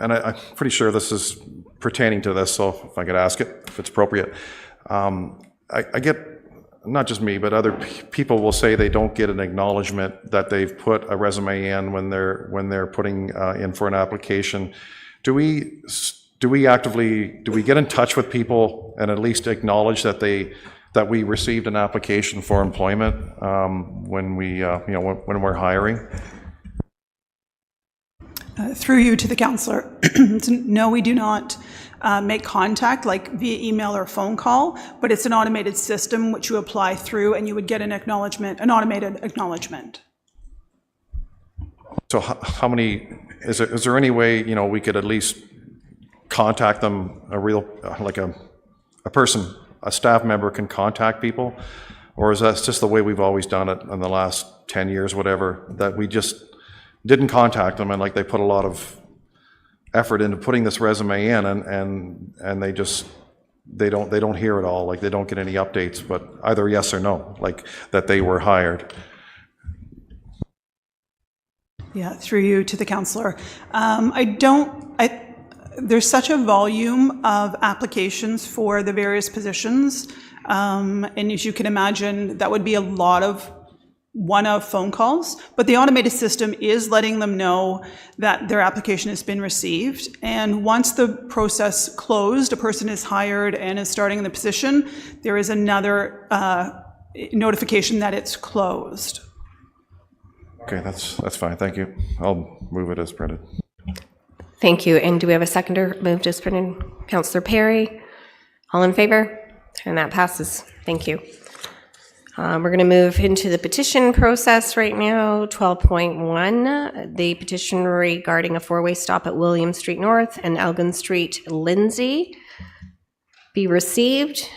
and I'm pretty sure this is pertaining to this, so if I could ask it, if it's appropriate. I get, not just me, but other people will say they don't get an acknowledgement that they've put a resume in when they're putting in for an application. Do we get in touch with people and at least acknowledge that we received an application for employment when we're hiring? Through you to the councillor. No, we do not make contact like via email or phone call, but it's an automated system which you apply through and you would get an acknowledgement, an automated acknowledgement. So how many, is there any way, we could at least contact them, a person, a staff member can contact people? Or is that just the way we've always done it in the last 10 years, whatever, that we just didn't contact them and they put a lot of effort into putting this resume in and they don't hear it all, they don't get any updates, but either yes or no, that they were hired? Yeah, through you to the councillor. There's such a volume of applications for the various positions, and as you can imagine, that would be a lot of one-off phone calls, but the automated system is letting them know that their application has been received. And once the process closed, a person is hired and is starting in the position, there is another notification that it's closed. Okay, that's fine, thank you. I'll move it as printed. Thank you. And do we have a seconder? Moved as printed. Councillor Perry. All in favor? And that passes. Thank you. We're going to move into the petition process right now. 12.1, the petition regarding a four-way stop at William Street North and Elgin Street, Lindsay, be received.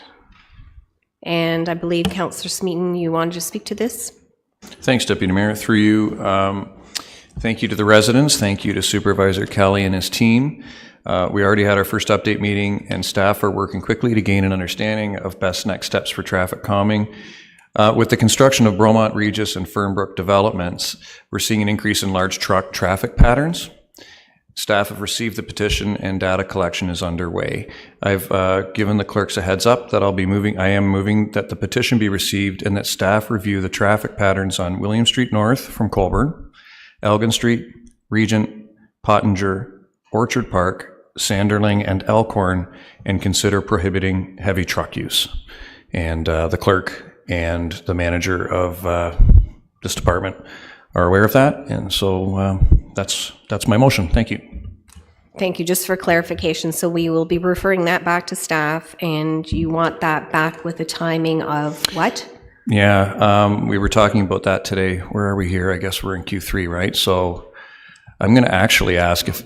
And I believe Councillor Smeaton, you wanted to speak to this? Thanks, Deputy Mayor. Through you, thank you to the residents. Thank you to Supervisor Kelly and his team. We already had our first update meeting, and staff are working quickly to gain an understanding of best next steps for traffic calming. With the construction of Bromont, Regis, and Fernbrook developments, we're seeing an increase in large truck traffic patterns. Staff have received the petition and data collection is underway. I've given the clerks a heads up that I am moving that the petition be received and that staff review the traffic patterns on William Street North from Colborne, Elgin Street, Regent, Pottinger, Orchard Park, Sanderling, and Elkhorn, and consider prohibiting heavy truck use. And the clerk and the manager of this department are aware of that, and so that's my motion. Thank you. Thank you. Just for clarification, so we will be referring that back to staff, and you want that back with the timing of what? Yeah, we were talking about that today. Where are we here? I guess we're in Q3, right? So I'm going to actually ask if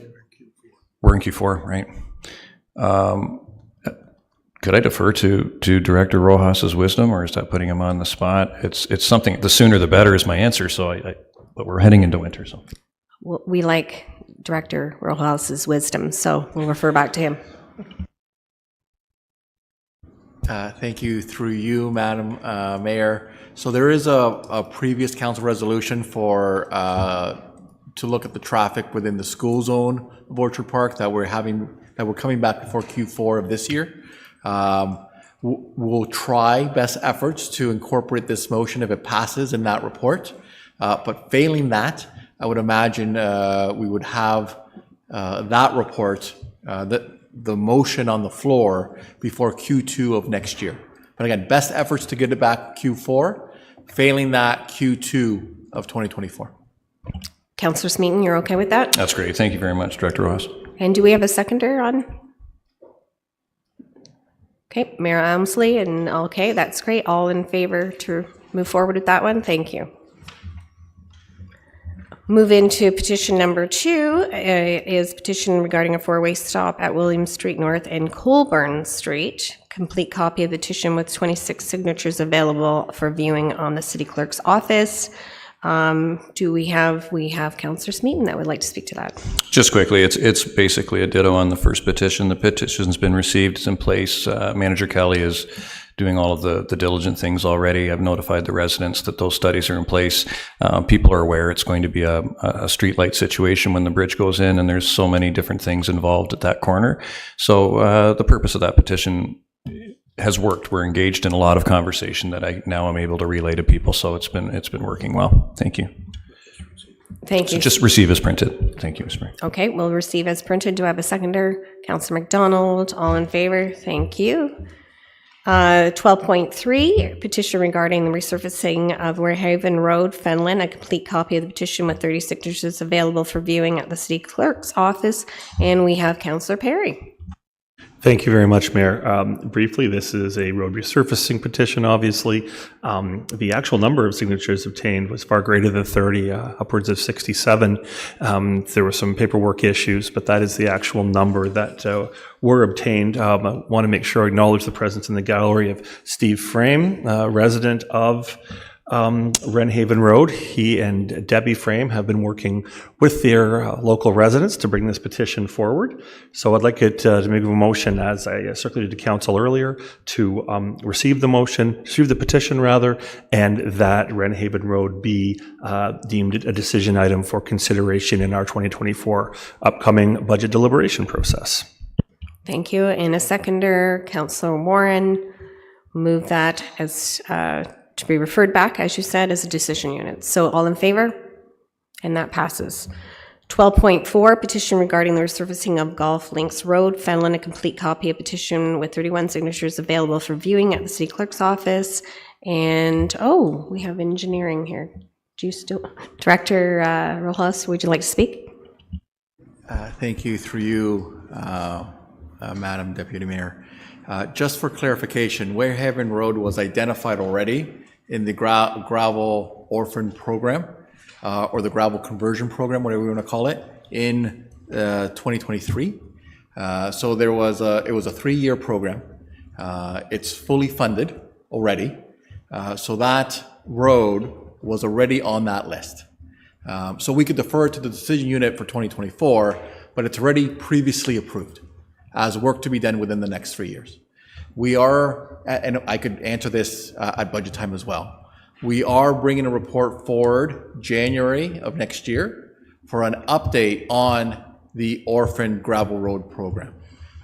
we're in Q4, right? Could I defer to Director Rojas's wisdom, or is that putting him on the spot? It's something. The sooner the better is my answer. So but we're heading into winter, so. Well, we like Director Rojas's wisdom, so we'll refer back to him. Thank you. Through you, Madam Mayor. So there is a previous council resolution for to look at the traffic within the school zone of Orchard Park that we're coming back before Q4 of this year. We'll try best efforts to incorporate this motion if it passes in that report. But failing that, I would imagine we would have that report, the motion on the floor before Q2 of next year. But again, best efforts to get it back Q4, failing that Q2 of 2024. Councillor Smeaton, you're okay with that? That's great. Thank you very much, Director Rojas. And do we have a seconder on? Okay, Mayor Elmsley, and okay, that's great. All in favor to move forward with that one? Thank you. Move into petition number 2 is petition regarding a four-way stop at William Street North and Colborne Street. Complete copy of the petition with 26 signatures available for viewing on the city clerk's office. We have Councillor Smeaton that would like to speak to that. Just quickly, it's basically a ditto on the first petition. The petition's been received, it's in place. Manager Kelly is doing all of the diligent things already. I've notified the residents that those studies are in place. People are aware it's going to be a streetlight situation when the bridge goes in, and there's so many different things involved at that corner. So the purpose of that petition has worked. We're engaged in a lot of conversation that I now am able to relay to people. So it's been working well. Thank you. Thank you. So just receive as printed. Thank you, Ms. Mayor. Okay, we'll receive as printed. Do I have a seconder? Councillor McDonald, all in favor? Thank you. 12.3, petition regarding the resurfacing of Warehaven Road, Fenlon. A complete copy of the petition with 30 signatures available for viewing at the city clerk's office. And we have Councillor Perry. Thank you very much, Mayor. Briefly, this is a road resurfacing petition, obviously. The actual number of signatures obtained was far greater than 30, upwards of 67. There were some paperwork issues, but that is the actual number that were obtained. I want to make sure I acknowledge the presence in the gallery of Steve Frame, resident of Wrenhaven Road. He and Debbie Frame have been working with their local residents to bring this petition forward. So I'd like it to make a motion, as I circulated to council earlier, to receive the petition rather, and that Wrenhaven Road be deemed a decision item for consideration in our 2024 upcoming budget deliberation process. Thank you. And a seconder, Councillor Warren, move that as to be referred back, as you said, as a decision unit. So all in favor? And that passes. 12.4, petition regarding the resurfacing of Golf Links Road. Fenelon, a complete copy of petition with 31 signatures available for viewing at the city clerk's office. And, oh, we have engineering here. Do you still, Director Rojas, would you like to speak? Thank you, through you, Madam Deputy Mayor. Just for clarification, Warehaven Road was identified already in the gravel orphan program, or the gravel conversion program, whatever you want to call it, in 2023. So it was a 3-year program. It's fully funded already. So that road was already on that list. So we could defer it to the decision unit for 2024, but it's already previously approved as work to be done within the next 3 years. We are, and I could answer this at budget time as well, we are bringing a report forward January of next year for an update on the orphan gravel road program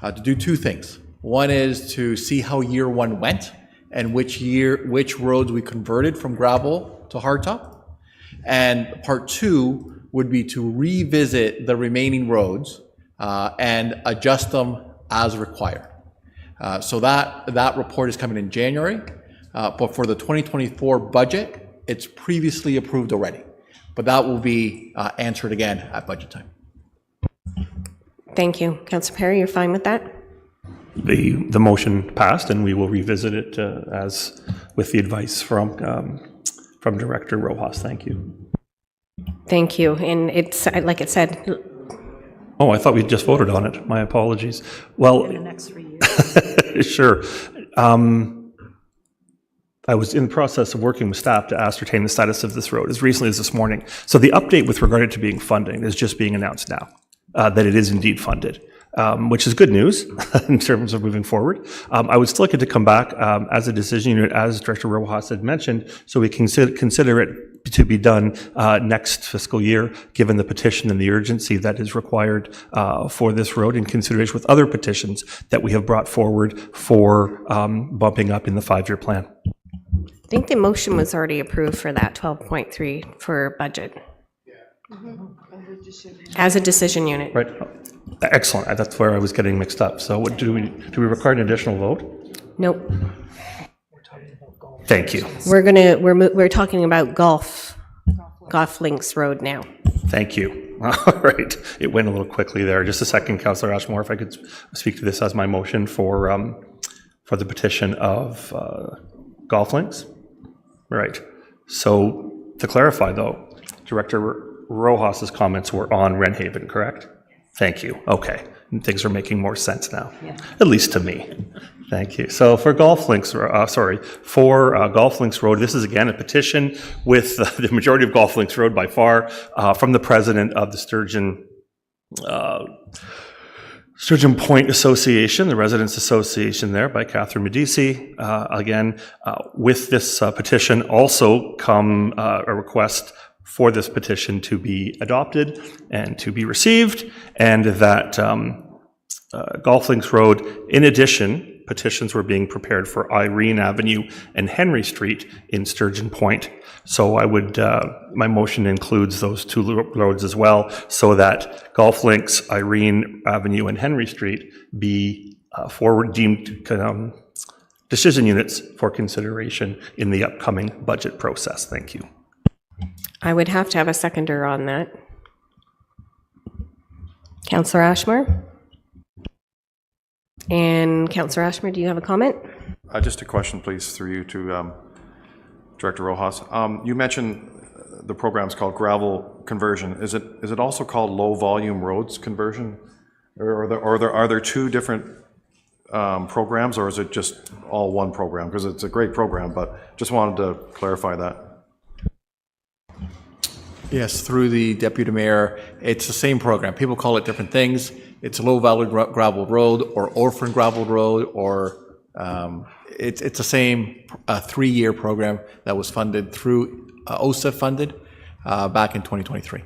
to do 2 things. One is to see how year 1 went and which roads we converted from gravel to hardtop. And part 2 would be to revisit the remaining roads and adjust them as required. So that report is coming in January. But for the 2024 budget, it's previously approved already. But that will be answered again at budget time. Thank you. Councillor Perry, you're fine with that? The motion passed, and we will revisit it as with the advice from Director Rojas. Thank you. Thank you. And it's, like it said... Oh, I thought we just voted on it. My apologies. Well... In the next 3 years. Sure. I was in the process of working with staff to ascertain the status of this road as recently as this morning. So the update with regard to being funding is just being announced now, that it is indeed funded, which is good news in terms of moving forward. I would still like it to come back as a decision unit, as Director Rojas had mentioned, so we can consider it to be done next fiscal year, given the petition and the urgency that is required for this road in consideration with other petitions that we have brought forward for bumping up in the 5-year plan. I think the motion was already approved for that 12.3 for budget. As a decision unit. Right. Excellent. That's where I was getting mixed up. So what do we require an additional vote? Nope. Thank you. We're talking about Golf Links Road now. Thank you. All right. It went a little quickly there. Just a second, Councillor Ashmore, if I could speak to this as my motion for the petition of Golf Links. Right. So to clarify, though, Director Rojas's comments were on Wrenhaven, correct? Thank you. Okay. Things are making more sense now, at least to me. Thank you. So for Golf Links, Golf Links Road, this is again a petition with the majority of Golf Links Road by far from the president of the Sturgeon Point Association, the Residents Association there, by Catherine Medici. Again, with this petition also come a request for this petition to be adopted and to be received, and that Golf Links Road, in addition, petitions were being prepared for Irene Avenue and Henry Street in Sturgeon Point. So I would, my motion includes those 2 roads as well, so that Golf Links, Irene Avenue, and Henry Street be forward deemed decision units for consideration in the upcoming budget process. Thank you. I would have to have a seconder on that. Councillor Ashmore? And Councillor Ashmore, do you have a comment? Just a question, please, through you to Director Rojas. You mentioned the program's called gravel conversion. Is it also called low volume roads conversion? Or are there 2 different programs, or is it just all one program? Because it's a great program, but just wanted to clarify that. Yes, through the Deputy Mayor, it's the same program. People call it different things. It's a low-value gravel road or orphan gravel road, or it's the same 3-year program that was funded through OSIF funded back in 2023.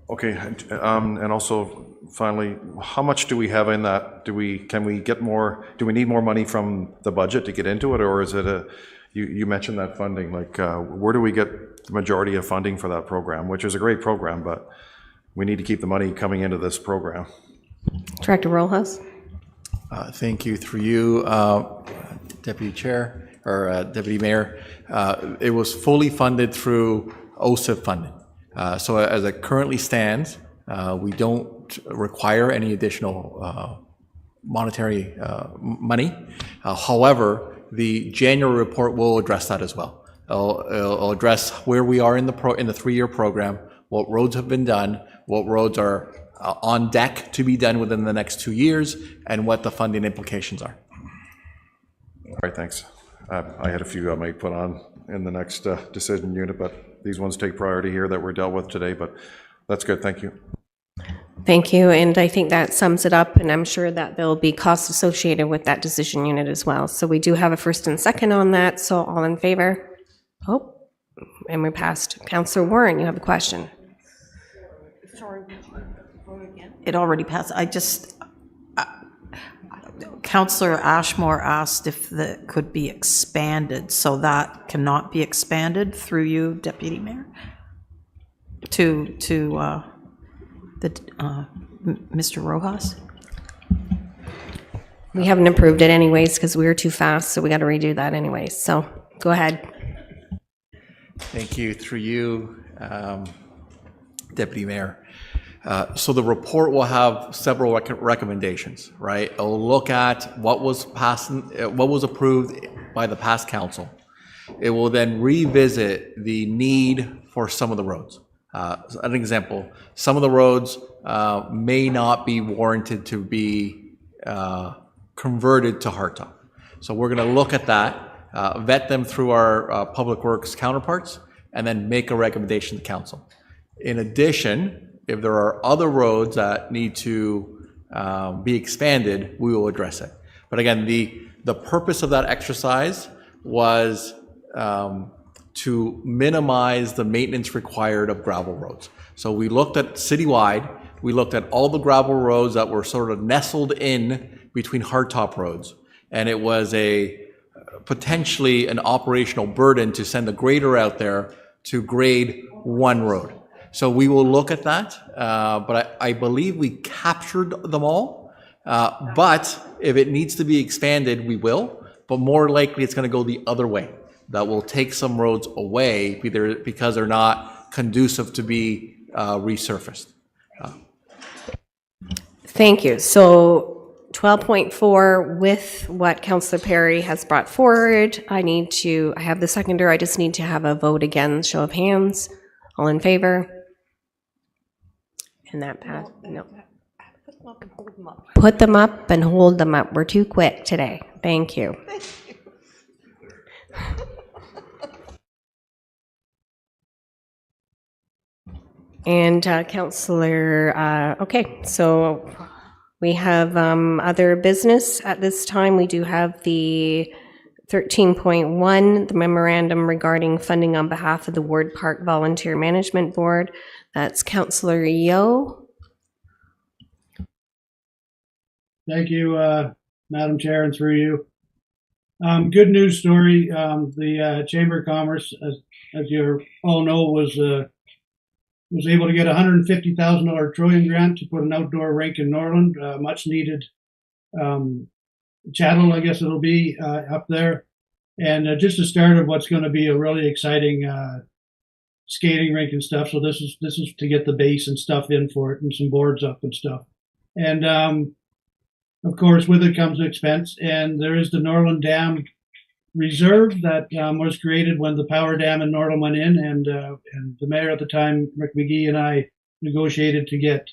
Okay, and also finally, how much do we have in that? Can we get more, do we need more money from the budget to get into it, or is it you mentioned that funding, like, where do we get the majority of funding for that program, which is a great program, but we need to keep the money coming into this program. Director Rojas. Thank you. Through you, Deputy Chair, or Deputy Mayor, it was fully funded through OSIP funding. So as it currently stands, we don't require any additional monetary money. However, the January report will address that as well. It'll address where we are in the 3-year program, what roads have been done, what roads are on deck to be done within the next 2 years, and what the funding implications are. All right, thanks. I had a few I might put on in the next decision unit, but these ones take priority here that were dealt with today, but that's good, thank you. Thank you, and I think that sums it up, and I'm sure that there'll be costs associated with that decision unit as well. So we do have a first and second on that, so all in favor? Oh, and we passed. Councillor Warren, you have a question. Sorry, it already passed. Councillor Ashmore asked if that could be expanded, so that cannot be expanded through you, Deputy Mayor, to Mr. Rojas? We haven't approved it anyways because we were too fast, so we got to redo that anyways. So go ahead. Thank you. Through you, Deputy Mayor. So the report will have several recommendations, right? It'll look at what was passed, what was approved by the past council. It will then revisit the need for some of the roads. An example, some of the roads may not be warranted to be converted to hardtop. So we're going to look at that, vet them through our public works counterparts, and then make a recommendation to council. In addition, if there are other roads that need to be expanded, we will address it. But again, the purpose of that exercise was to minimize the maintenance required of gravel roads. So we looked at citywide, we looked at all the gravel roads that were sort of nestled in between hardtop roads. And it was potentially an operational burden to send a grader out there to grade one road. So we will look at that, but I believe we captured them all. But if it needs to be expanded, we will, but more likely it's gonna go the other way. That will take some roads away either because they're not conducive to be resurfaced. Thank you. So 12.4 with what Councillor Perry has brought forward, I have the seconder, I just need to have a vote again, show of hands. All in favor? And that passed, no. Put them up and hold them up. We're too quick today. Thank you. And Councillor, okay, so we have other business at this time. We do have the 13.1, the memorandum regarding funding on behalf of the Ward Park Volunteer Management Board. That's Councillor Yeo. Thank you, Madam Chair, and through you. Good news story. The Chamber of Commerce, as you all know, was able to get a $150,000 Trillium grant to put an outdoor rink in Norland, much needed chattel, I guess it'll be, up there. And just the start of what's going to be a really exciting skating rink and stuff. So this is to get the base and stuff in for it and some boards up and stuff. And of course, with it comes expense. And there is the Norland Dam Reserve that was created when the power dam in Norland went in, and the mayor at the time, Rick McGee, and I negotiated to get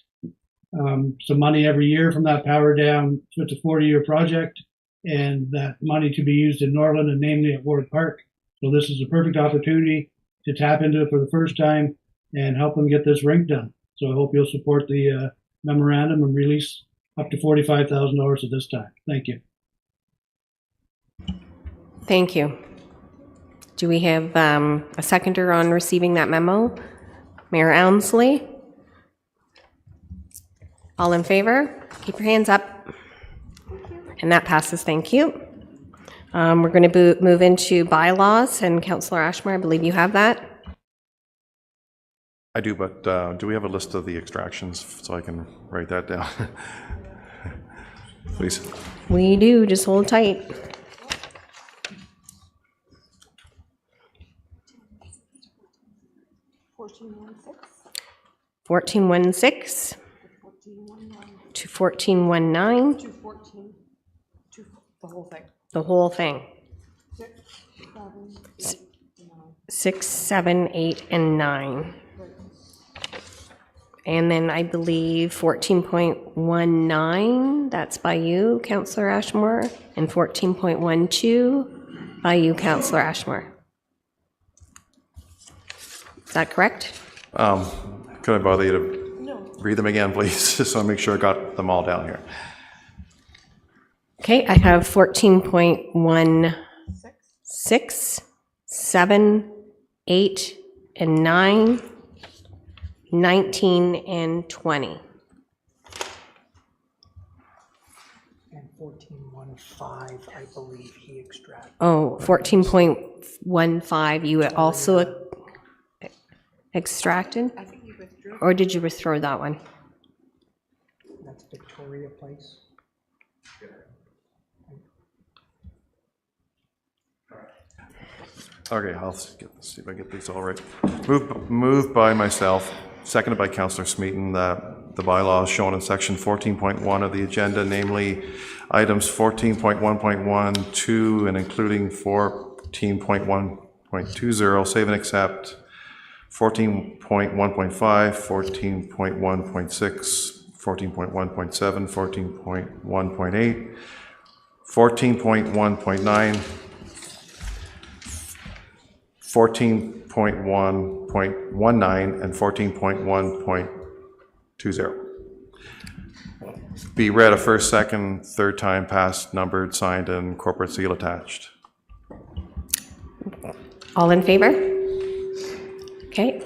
some money every year from that power dam. So it's a 40-year project, and that money to be used in Norland and namely at Ward Park. So this is a perfect opportunity to tap into it for the first time and help them get this rink done. So I hope you'll support the memorandum and release up to $45,000 at this time. Thank you. Thank you. Do we have a seconder on receiving that memo? Mayor Elmsley? All in favor? Keep your hands up. And that passes, thank you. We're going to move into bylaws, and Councillor Ashmore, I believe you have that. I do, but do we have a list of the extractions so I can write that down? Please. We do, just hold tight. $14.16 to $14.19. The whole thing. 6, 7, 8, and 9. And then I believe 14.19, that's by you, Councillor Ashmore, and 14.12 by you, Councillor Ashmore. Is that correct? Could I bother you to read them again, please, just so I make sure I got them all down here? Okay, I have 14.16, 7, 8, and 9, 19, and 20. And 14.15, I believe he extracted. Oh, 14.15, you also extracted? I think you withdrew. Or did you withdraw that one? That's Victoria Place. Okay, I'll see if I get these all right. Moved by myself, seconded by Councillor Smeaton, that the bylaws shown in section 14.1 of the agenda, namely items 14.1.1, 2, and including 14.1.20, save and accept, 14.1.5, 14.1.6, 14.1.7, 14.1.8, 14.1.9, 14.1.19 and 14.1.20. Be read a first, second, third time, passed, numbered, signed, and corporate seal attached. All in favor? Okay.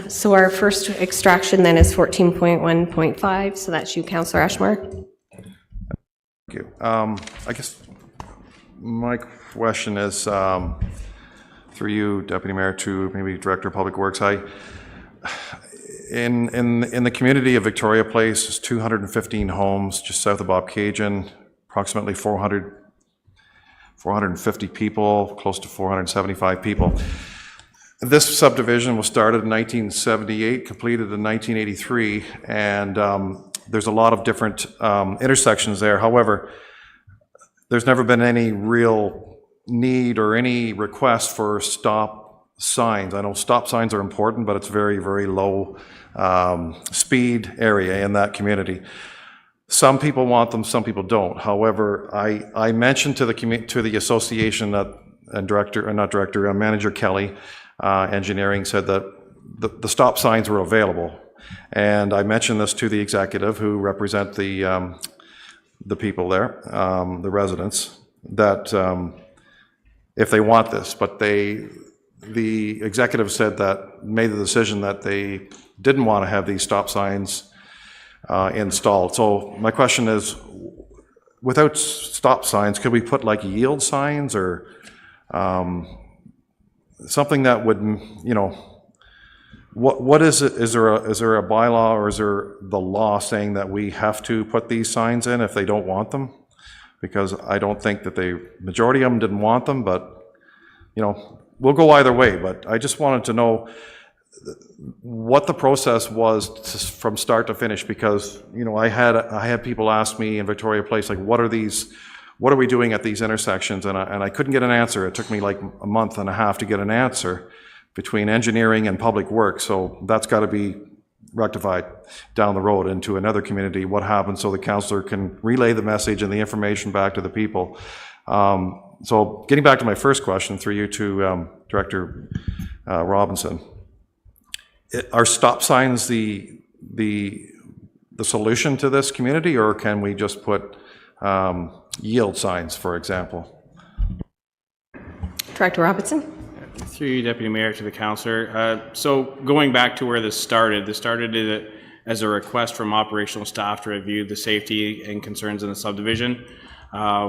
So our first extraction then is 14.1.5, so that's you, Councillor Ashmore. Thank you. I guess my question is, through you, Deputy Mayor, to maybe Director of Public Works. In the community of Victoria Place, there's 215 homes just south of Bobcaygeon, approximately 450 people, close to 475 people. This subdivision was started in 1978, completed in 1983, and there's a lot of different intersections there. However, there's never been any real need or any request for stop signs. I know stop signs are important, but it's very, very low speed area in that community. Some people want them, some people don't. However, I mentioned to the association that, and Manager Kelly, engineering, said that the stop signs were available. And I mentioned this to the executive who represent the people there, the residents, that if they want this, but the executive said that, made the decision that they didn't want to have these stop signs installed. So my question is, without stop signs, could we put like yield signs or something that would, you know, what is it? Is there a bylaw, or is there the law saying that we have to put these signs in if they don't want them? Because I don't think that majority of them didn't want them, but, you know, we'll go either way. But I just wanted to know what the process was from start to finish, because, you know, I had people ask me in Victoria Place, like, what are we doing at these intersections? And I couldn't get an answer. It took me like a month and a half to get an answer between engineering and public works. So that's got to be rectified down the road into another community. What happens so the councillor can relay the message and the information back to the people. So getting back to my first question, through you to Director Robinson, are stop signs the solution to this community, or can we just put yield signs, for example? Director Robinson? Through you, Deputy Mayor, to the councillor. So going back to where this started as a request from operational staff to review the safety and concerns in the subdivision.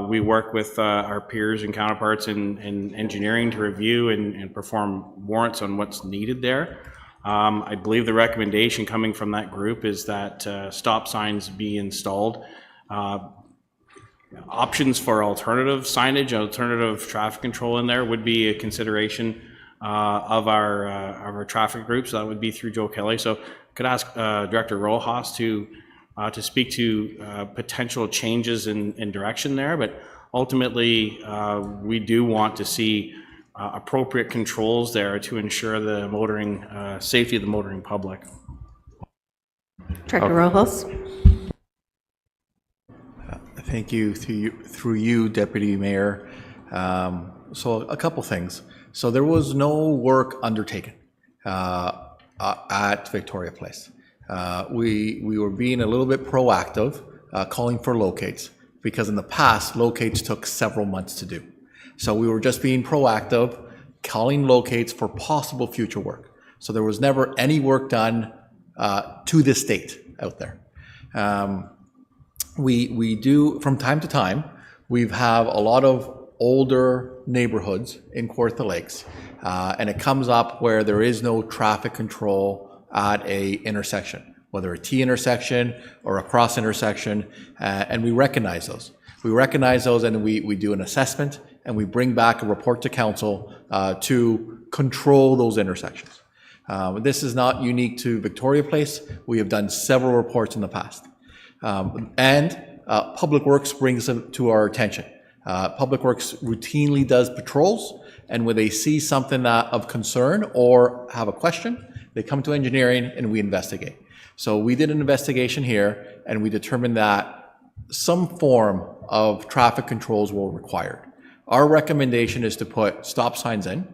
We work with our peers and counterparts in engineering to review and perform warrants on what's needed there. I believe the recommendation coming from that group is that stop signs be installed. Options for alternative signage, alternative traffic control in there would be a consideration of our traffic group. So that would be through Joe Kelly. So could ask Director Rojas to speak to potential changes in direction there, but ultimately we do want to see appropriate controls there to ensure the motoring safety of the motoring public. Director Rojas. Thank you. Through you, Deputy Mayor. So a couple things. So there was no work undertaken at Victoria Place. We were being a little bit proactive, calling for locates, because in the past, locates took several months to do. So we were just being proactive, calling locates for possible future work. So there was never any work done to this date out there. We do, from time to time, we have a lot of older neighborhoods in Kawartha Lakes, and it comes up where there is no traffic control at a intersection, whether a T intersection or a cross intersection, and we recognize those. We recognize those and we do an assessment and we bring back a report to council to control those intersections. This is not unique to Victoria Place. We have done several reports in the past. Public Works brings them to our attention. Public Works routinely does patrols, and when they see something of concern or have a question, they come to engineering and we investigate. So we did an investigation here and we determined that some form of traffic controls were required. Our recommendation is to put stop signs in,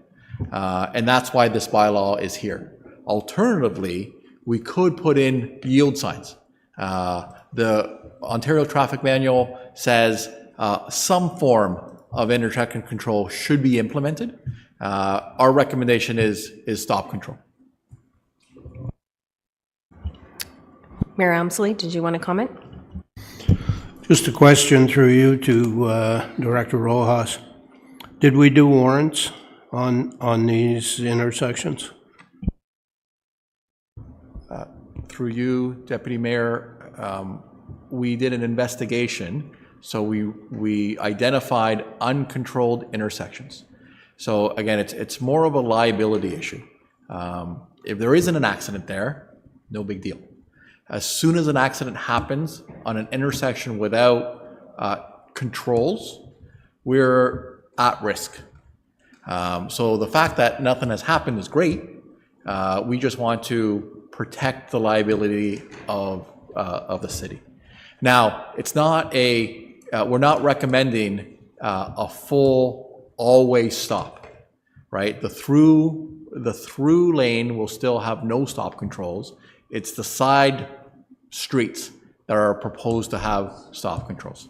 and that's why this bylaw is here. Alternatively, we could put in yield signs. The Ontario Traffic Manual says some form of intersection control should be implemented. Our recommendation is stop control. Mayor Amsley, did you want to comment? Just a question through you to Director Rojas. Did we do warrants on these intersections? Through you, Deputy Mayor, we did an investigation. So we identified uncontrolled intersections. So again, it's more of a liability issue. If there isn't an accident there, no big deal. As soon as an accident happens on an intersection without controls, we're at risk. So the fact that nothing has happened is great. We just want to protect the liability of the city. Now, it's not we're not recommending a full always stop, right? The through lane will still have no stop controls. It's the side streets that are proposed to have stop controls.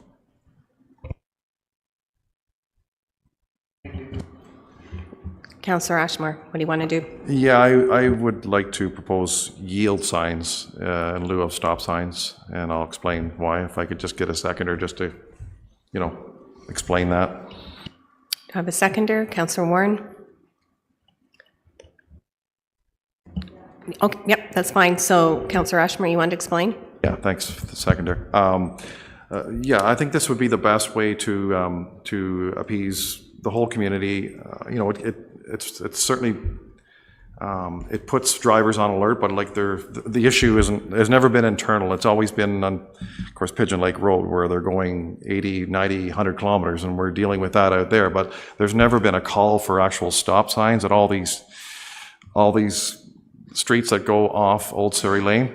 Councillor Ashmore, what do you want to do? Yeah, I would like to propose yield signs in lieu of stop signs, and I'll explain why. If I could just get a seconder just to, explain that. I have a seconder, Councillor Warren. Okay, yep, that's fine. So, Councillor Ashmore, you want to explain? Yeah, thanks for the seconder. Yeah, I think this would be the best way to appease the whole community. It's certainly it puts drivers on alert, but like the issue has never been internal. It's always been on, of course, Pigeon Lake Road, where they're going 80, 90, 100 kilometers, and we're dealing with that out there. But there's never been a call for actual stop signs at all these streets that go off Old Surrey Lane.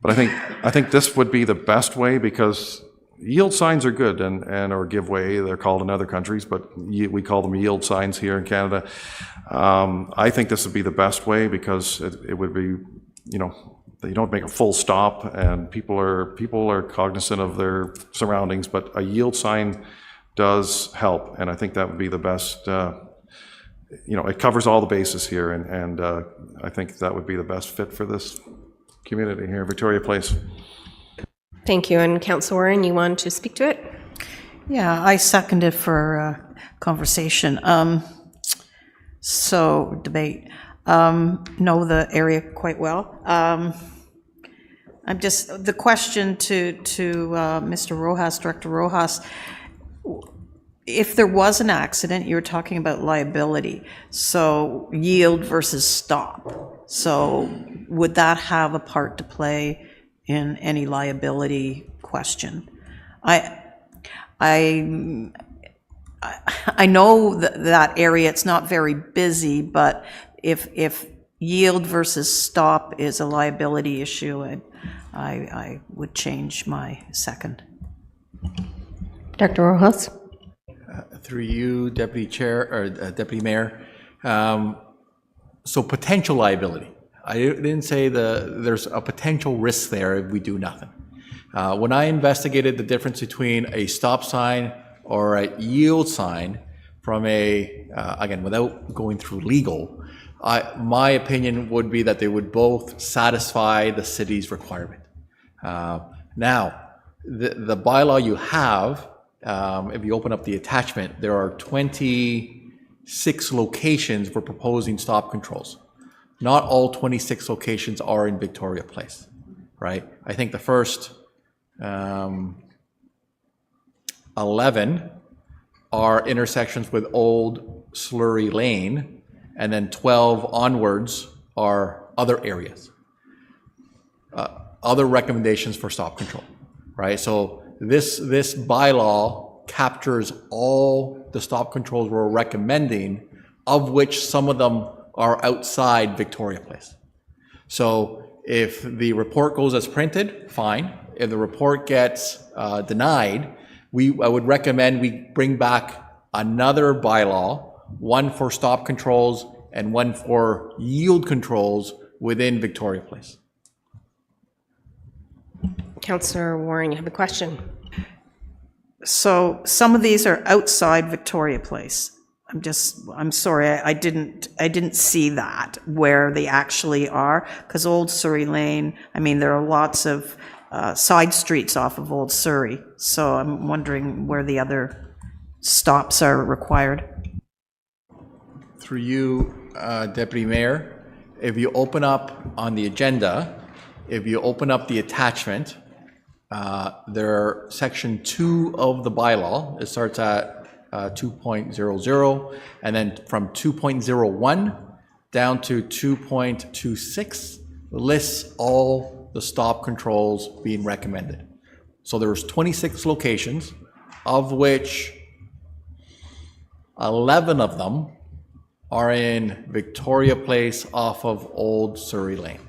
But I think this would be the best way, because yield signs are good or give way, they're called in other countries, but we call them yield signs here in Canada. I think this would be the best way, because it would be, you don't make a full stop and people are cognizant of their surroundings, but a yield sign does help, and I think that would be the best it covers all the bases here, and I think that would be the best fit for this community here, Victoria Place. Thank you. And Councillor Warren, you want to speak to it? Yeah, I seconded for conversation. So debate. Know the area quite well. I'm just, the question to Mr. Rojas, Director Rojas, if there was an accident, you were talking about liability, so yield versus stop. So would that have a part to play in any liability question? I know that area, it's not very busy, but if yield versus stop is a liability issue, I would change my second. Dr. Rojas? Through you, Deputy Chair, or Deputy Mayor. So potential liability. I didn't say there's a potential risk there if we do nothing. When I investigated the difference between a stop sign or a yield sign from again, without going through legal, my opinion would be that they would both satisfy the city's requirement. Now, the bylaw you have, if you open up the attachment, there are 26 locations for proposing stop controls. Not all 26 locations are in Victoria Place, right? I think the first 11 are intersections with Old Slurry Lane, and then 12 onwards are other areas. Other recommendations for stop control, right? So this bylaw captures all the stop controls we're recommending, of which some of them are outside Victoria Place. So if the report goes as printed, fine. If the report gets denied, I would recommend we bring back another bylaw, one for stop controls and one for yield controls within Victoria Place. Councillor Warren, you have a question. So some of these are outside Victoria Place. I'm sorry, I didn't see that where they actually are, because Old Surrey Lane, I mean, there are lots of side streets off of Old Surrey, so I'm wondering where the other stops are required. Through you, Deputy Mayor, if you open up on the agenda, if you open up the attachment, there section 2 of the bylaw, it starts at 2.00, and then from 2.01 down to 2.26 lists all the stop controls being recommended. So there's 26 locations, of which 11 of them are in Victoria Place off of Old Surrey Lane.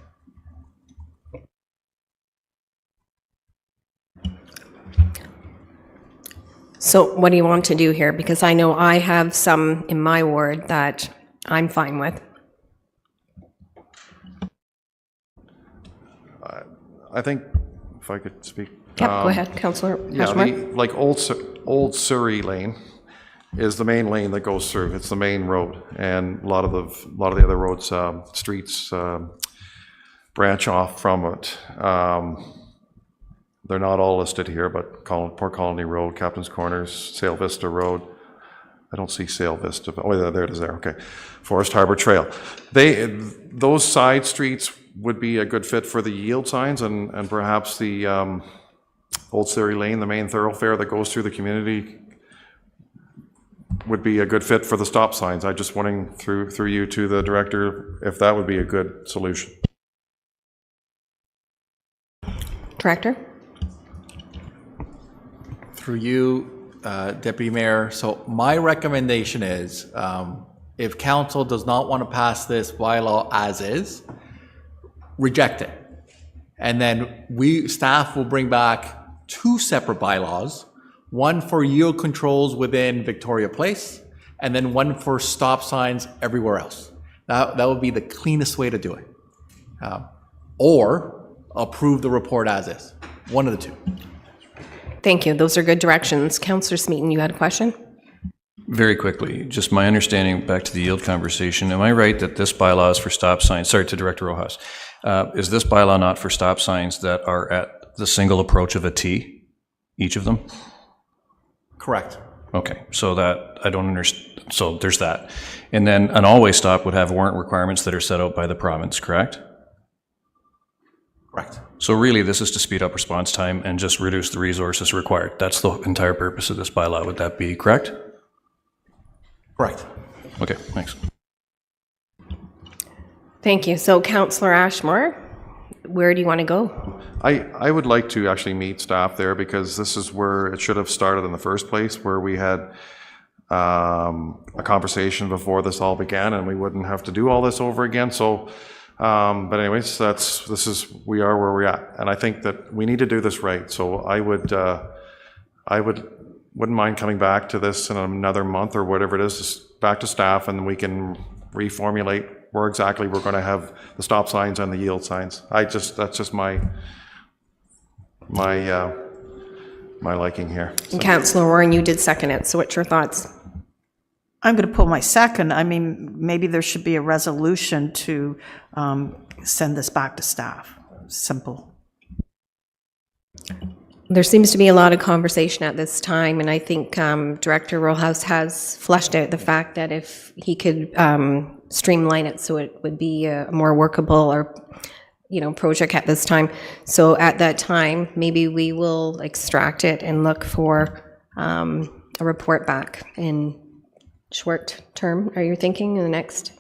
So what do you want to do here? Because I know I have some in my ward that I'm fine with. I think, if I could speak. Yeah, go ahead, Councillor Ashmore. Like Old Surrey Lane is the main lane that goes through. It's the main road, and a lot of the other roads, streets branch off from it. They're not all listed here, but Port Colony Road, Captain's Corners, Sail Vista Road. I don't see Sail Vista, but oh, there it is there, okay. Forest Harbor Trail. Those side streets would be a good fit for the yield signs, and perhaps the Old Surrey Lane, the main thoroughfare that goes through the community, would be a good fit for the stop signs. I'm just wondering through you to the director if that would be a good solution. Director? Through you, Deputy Mayor, so my recommendation is if council does not want to pass this bylaw as is, reject it. And then staff will bring back 2 separate bylaws, one for yield controls within Victoria Place, and then one for stop signs everywhere else. That would be the cleanest way to do it. Or approve the report as is. One of the two. Thank you. Those are good directions. Councillor Smeaton, you had a question? Very quickly, just my understanding, back to the yield conversation, am I right that this bylaw is for stop signs? Sorry, to Director Rojas. Is this bylaw not for stop signs that are at the single approach of a T, each of them? Correct. Okay, so that, I don't understand, so there's that. And then an always stop would have warrant requirements that are set out by the province, correct? Correct. So really, this is to speed up response time and just reduce the resources required. That's the entire purpose of this bylaw. Would that be correct? Correct. Okay, thanks. Thank you. So Councillor Ashmore, where do you want to go? I would like to actually meet staff there, because this is where it should have started in the first place, where we had a conversation before this all began, and we wouldn't have to do all this over again. So, but anyways, we are where we're at, and I think that we need to do this right. So I wouldn't mind coming back to this in another month or whatever it is, just back to staff, and we can reformulate where exactly we're going to have the stop signs and the yield signs. That's just my liking here. And Councillor Warren, you did second it, so what's your thoughts? I'm going to pull my second. I mean, maybe there should be a resolution to send this back to staff. Simple. There seems to be a lot of conversation at this time, and I think Director Rojas has fleshed out the fact that if he could streamline it so it would be a more workable or project at this time. So at that time, maybe we will extract it and look for a report back in short term. Are you thinking in the next?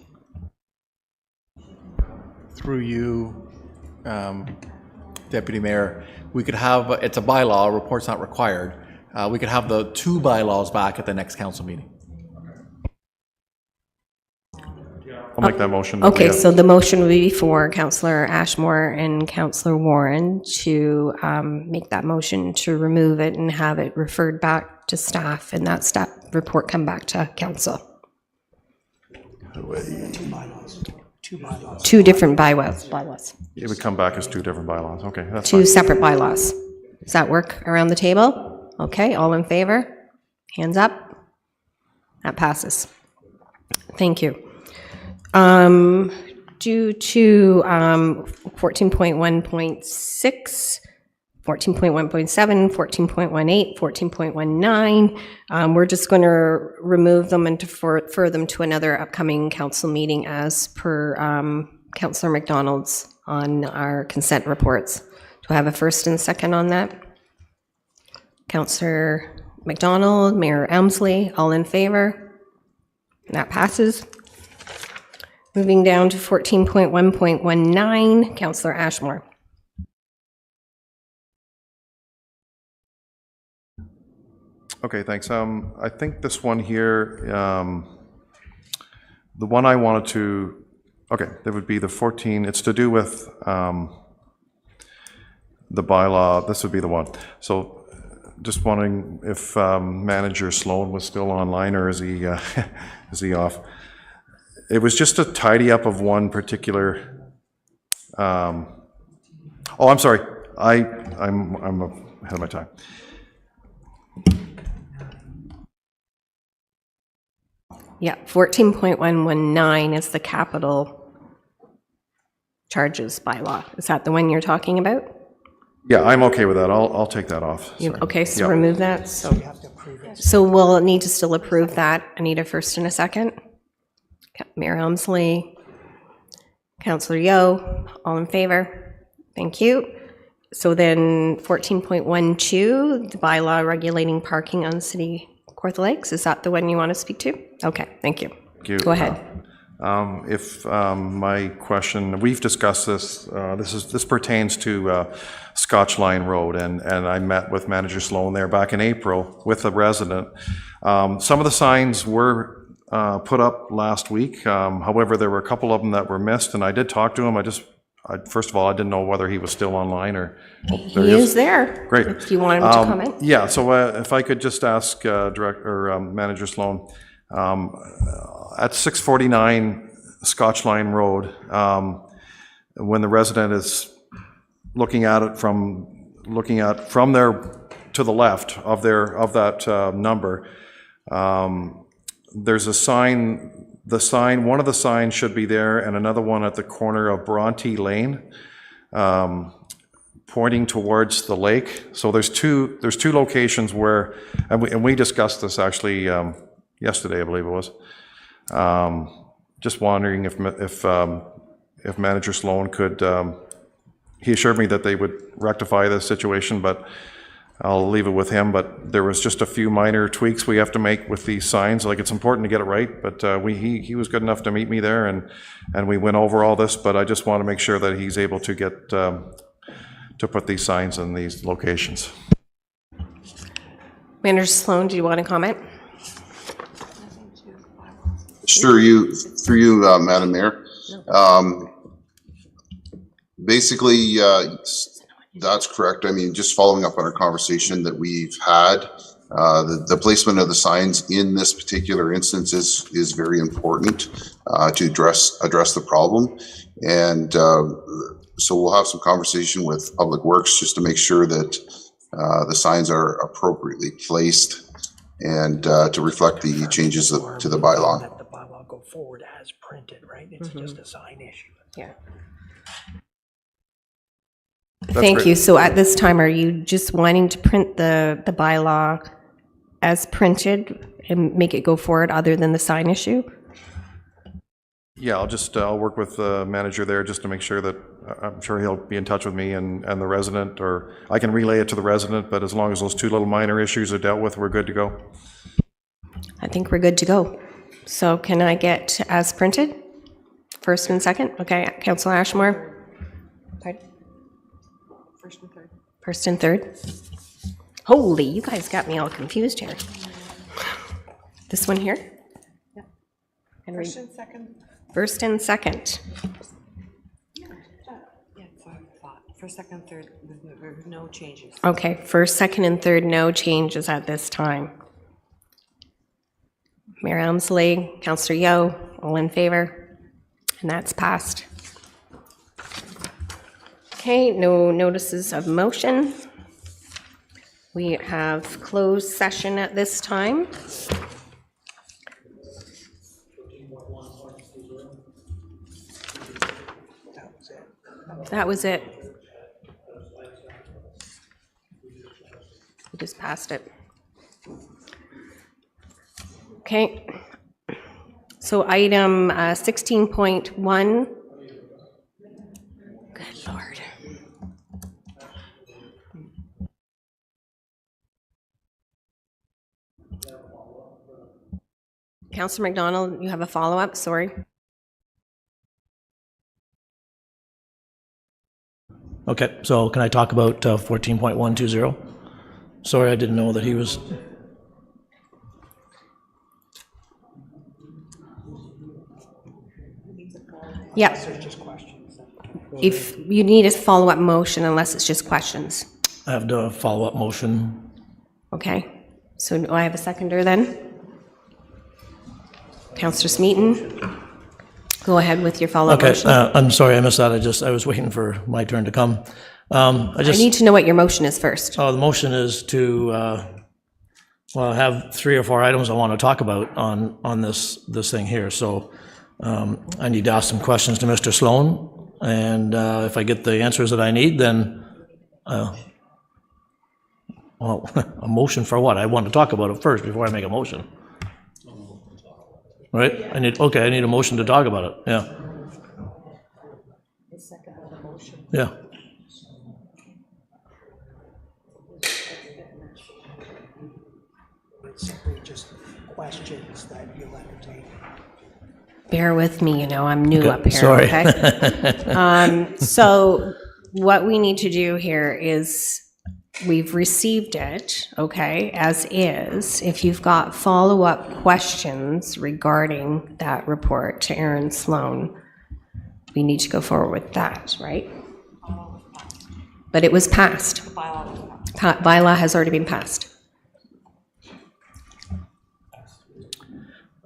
Through you, Deputy Mayor, we could have, it's a bylaw, a report's not required. We could have the two bylaws back at the next council meeting. I'll make that motion. Okay, so the motion would be for Councillor Ashmore and Councillor Warren to make that motion to remove it and have it referred back to staff, and that staff report come back to council. Two different bylaws. It would come back as two different bylaws. Okay, that's Two fine. separate bylaws. Does that work around the table? Okay, all in favor? Hands up. That passes. Thank you. Due to 14.1.6, 14.1.7, 14.18, 14.19, we're just going to remove them and defer them to another upcoming council meeting as per Councillor McDonald's on our consent reports. Do I have a first and second on that? Councillor McDonald, Mayor Elmsley, all in favor? That passes. Moving down to 14.1.19, Councillor Ashmore. Okay, thanks. I think this one here, the one I wanted to, okay, that would be the 14, it's to do with the bylaw, this would be the one. So just wondering if Manager Sloan was still online, or is he is he off? It was just a tidy up of one particular, oh, I'm sorry, I'm ahead of my time. Yeah, 14.119 is the capital charges bylaw. Is that the one you're talking about? Yeah, I'm okay with that. I'll take that off. Sorry. Okay, so Yeah. remove that. So we'll need to still approve that. I need a first and a second. Mayor Elmsley, Councillor Yeo, all in favor? Thank you. So then 14.12, the bylaw regulating parking on City Kawartha Lakes, is that the one you want to speak to? Okay, thank you. Thank you. Go ahead. If my question, we've discussed this. This pertains to Scotch Line Road, and I met with Manager Sloan there back in April with a resident. Some of the signs were put up last week. However, there were a couple of them that were missed, and I did talk to him. First of all, I didn't know whether he was still online or. He is there. Great. If you want him to comment. Yeah. So if I could just ask Manager Sloan, at 649 Scotch Line Road, when the resident is looking at it from there to the left of that number, there's a sign, one of the signs should be there and another one at the corner of Bronte Lane, pointing towards the lake. So there's two locations where, and we discussed this actually yesterday, I believe it was. Just wondering if Manager Sloan could, he assured me that they would rectify this situation, but I'll leave it with him. But there was just a few minor tweaks we have to make with these signs. Like, it's important to get it right, but he was good enough to meet me there, and we went over all this, but I just want to make sure that he's able to get, to put these signs in these locations. Manager Sloan, do you want to comment? Sure, through you, Madam Mayor. Basically, that's correct. I mean, just following up on our conversation that we've had, the placement of the signs in this particular instance is very important to address the problem. And so we'll have some conversation with Public Works just to make sure that the signs are appropriately placed and to reflect the changes to the bylaw. Let the bylaw go forward as printed, right? It's just a sign issue. Yeah. That's Thank great. you. So at this time, are you just wanting to print the bylaw as printed and make it go forward other than the sign issue? Yeah, I'll work with the manager there just to make sure that, I'm sure he'll be in touch with me and the resident, or I can relay it to the resident, but as long as those two little minor issues are dealt with, we're good to go. I think we're good to go. So can I get as printed? First and second? Okay, Councillor Ashmore? Pardon? First and third. Holy, you guys got me all confused here. This one here? Yeah. First and second. First and second. First, second, third, with no changes. Okay, first, second, and third, no changes at this time. Mayor Elmsley, Councillor Yeo, all in favor? And that's passed. Okay, no notices of motion. We have closed session at this time. That was it. We just passed it. Okay. So item 16.1. Good Lord. Councillor McDonald, you have a follow-up? Sorry. Okay, so can I talk about 14.120? Sorry, I didn't know that he was... Yeah. If you need a follow-up motion, unless it's just questions. I have the follow-up motion. Okay. So do I have a seconder then? Councillor Smeaton, go ahead with your follow-up Okay, motion. I'm sorry, I missed that. I was waiting for my turn to come. I need to know what your motion is first. The motion is to, well, I have 3 or 4 items I want to talk about on this thing here. So I need to ask some questions to Mr. Sloan, and if I get the answers that I need, then, well, a motion for what? I want to talk about it first before I make a motion. Right? I need a motion to talk about it, yeah. Yeah. It's simply just questions that you'll entertain. Bear with me, I'm new Okay, up here, sorry. okay? So what we need to do here is, we've received it, okay, as is. If you've got follow-up questions regarding that report to Aaron Sloan, we need to go forward with that, right? But it was passed. Bylaw has already been passed.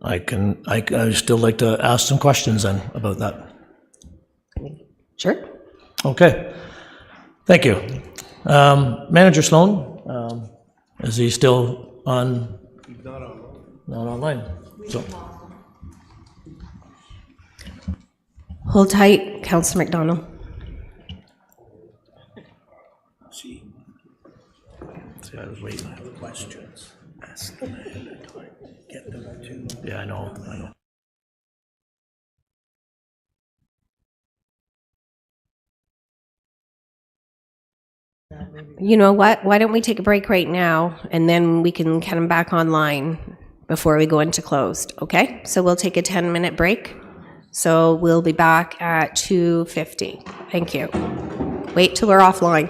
I still like to ask some questions then about that. Sure. Okay, thank you. Manager Sloan, is he still on? Not online. So, Hold tight, Councillor McDonald. See, I was waiting. questions, ask them ahead of time, get them to. Yeah, I know. You know what? Why don't we take a break right now, and then we can get them back online before we go into closed, okay? So we'll take a 10-minute break. So we'll be back at 2:50. Thank you. Wait till we're offline.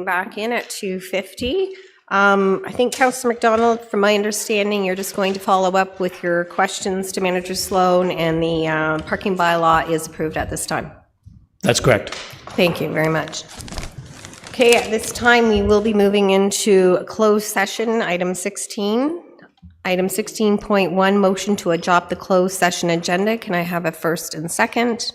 coming back in at 2:50. I think Councillor McDonald, from my understanding, you're just going to follow up with your questions to Manager Sloan, and the parking bylaw is approved at this time. That's correct. Thank you very much. Okay, at this time, we will be moving into closed session, item 16. Item 16.1, motion to adopt the closed session agenda. Can I have a first and second?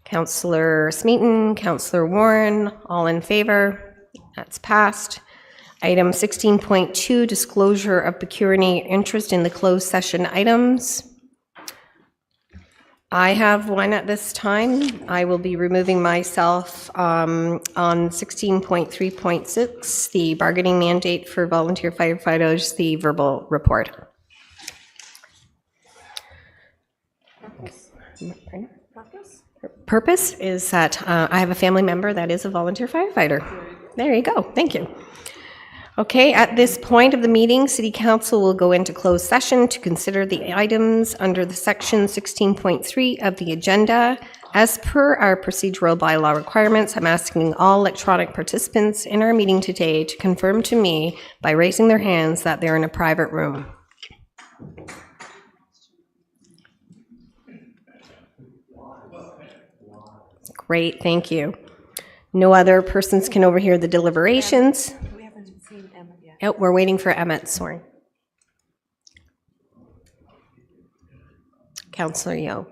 Councillor Smeaton, Councillor Warren, all in favor? That's passed. Item 16.2, disclosure of pecuniary interest in the closed session items. I have one at this time. I will be removing myself on 16.3.6, the bargaining mandate for volunteer firefighters, the verbal report. Purpose is that I have a family member that is a volunteer firefighter. There you go. Thank you. Okay, at this point of the meeting, City Council will go into closed session to consider the items under the section 16.3 of the agenda. As per our procedural bylaw requirements, I'm asking all electronic participants in our meeting today to confirm to me by raising their hands that they're in a private room. Great, thank you. No other persons can overhear the deliberations. Oh, we're waiting for Emmett, sorry. Councillor Yeo.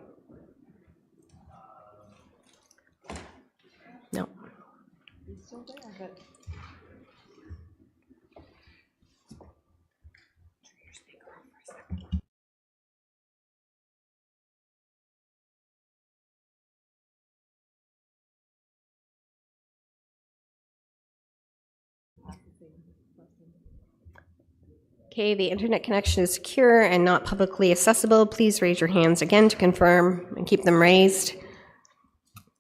No. Okay, the internet connection is secure and not publicly accessible. Please raise your hands again to confirm and keep them raised.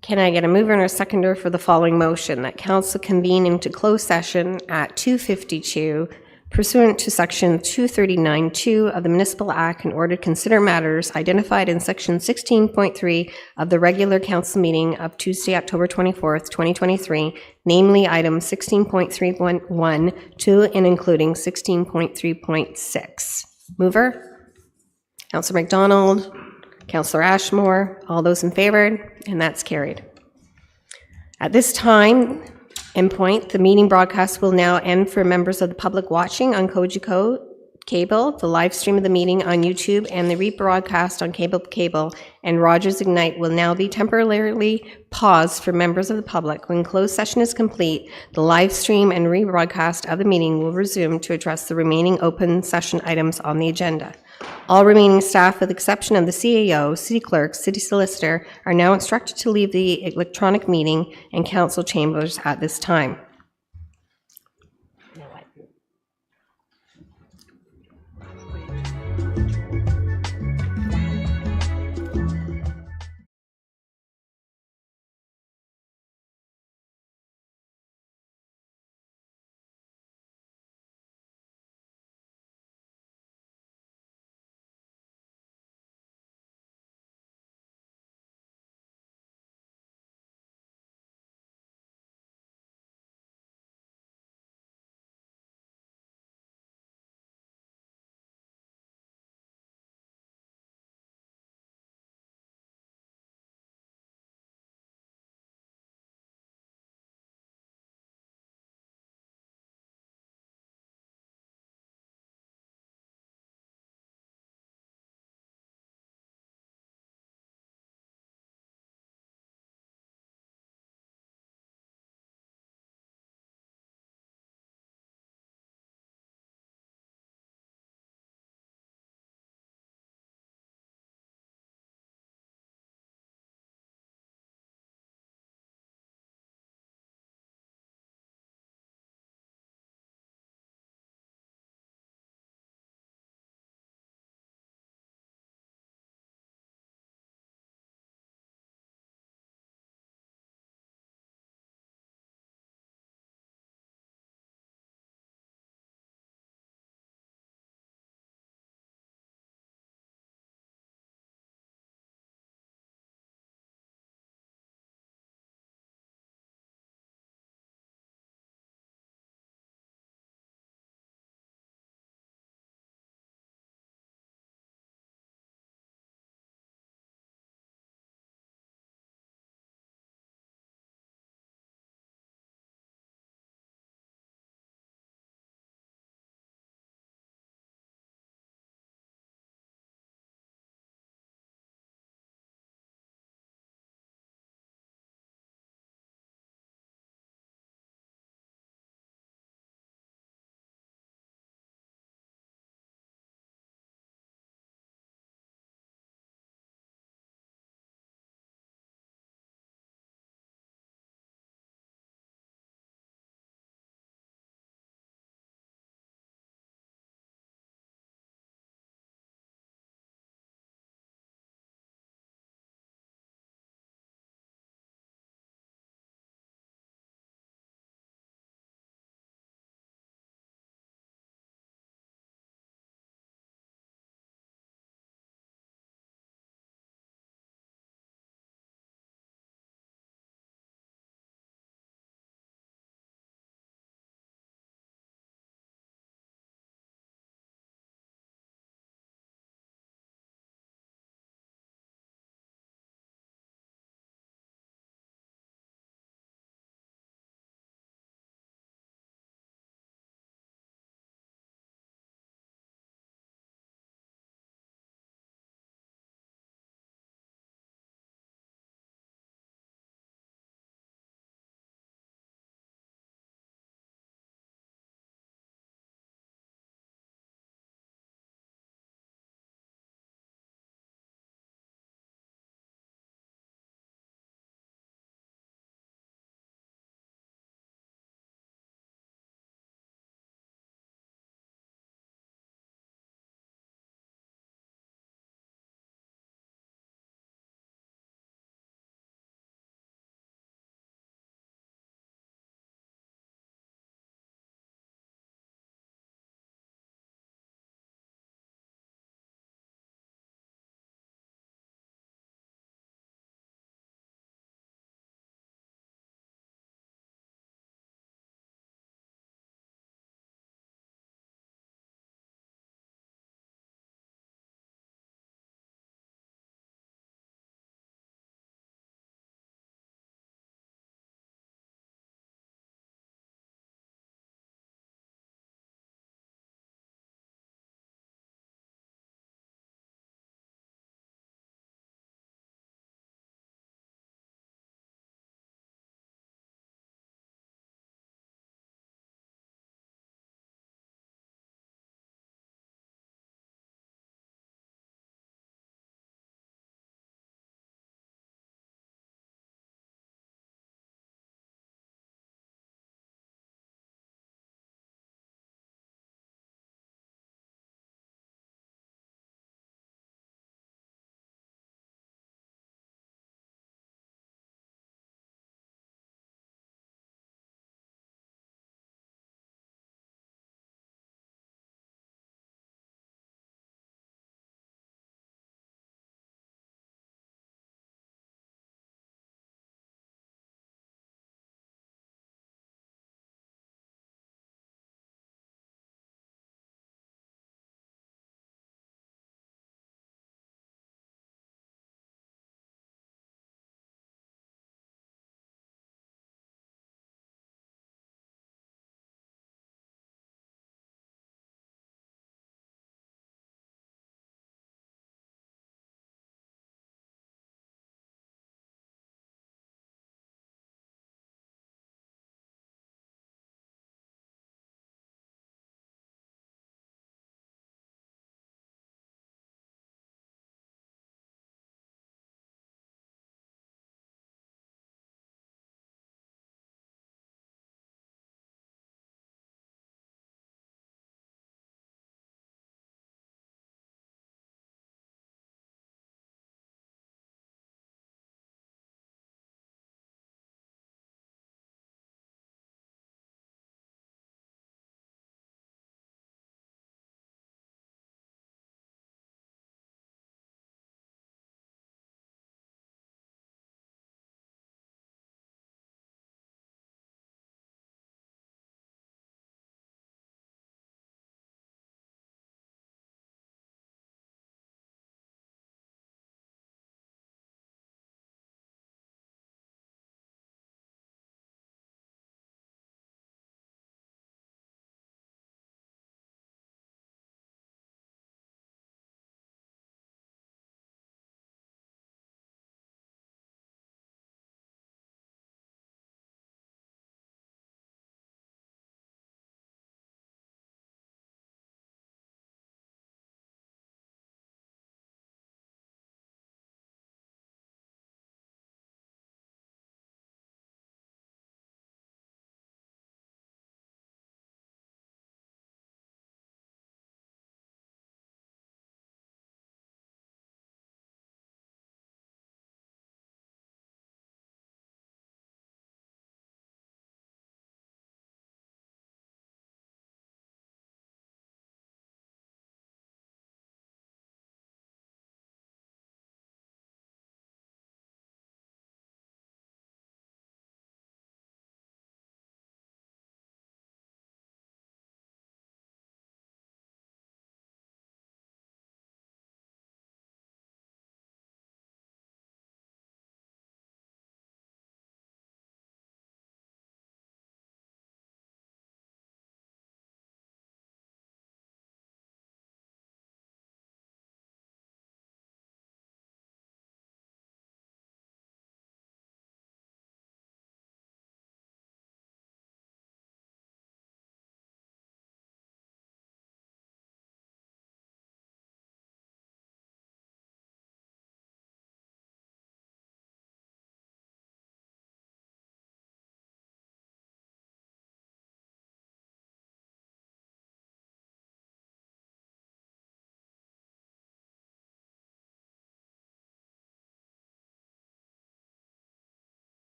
Can I get a mover and a seconder for the following motion? That council convene into closed session at 2:52 pursuant to section 239(2) of the Municipal Act in order to consider matters identified in section 16.3 of the regular council meeting of Tuesday, October 24th, 2023, namely items 16.3.1 to and including 16.3.6. Mover? Councillor McDonald, Councillor Ashmore, all those in favor, and that's carried. At this time and point, the meeting broadcast will now end for members of the public watching on Cogeco Cable, the live stream of the meeting on YouTube, and the rebroadcast on Cable and Rogers Ignite will now be temporarily paused for members of the public. When closed session is complete, the live stream and rebroadcast of the meeting will resume to address the remaining open session items on the agenda. All remaining staff, with the exception of the CAO, City Clerk, City Solicitor, are now instructed to leave the electronic meeting and council chambers at this time.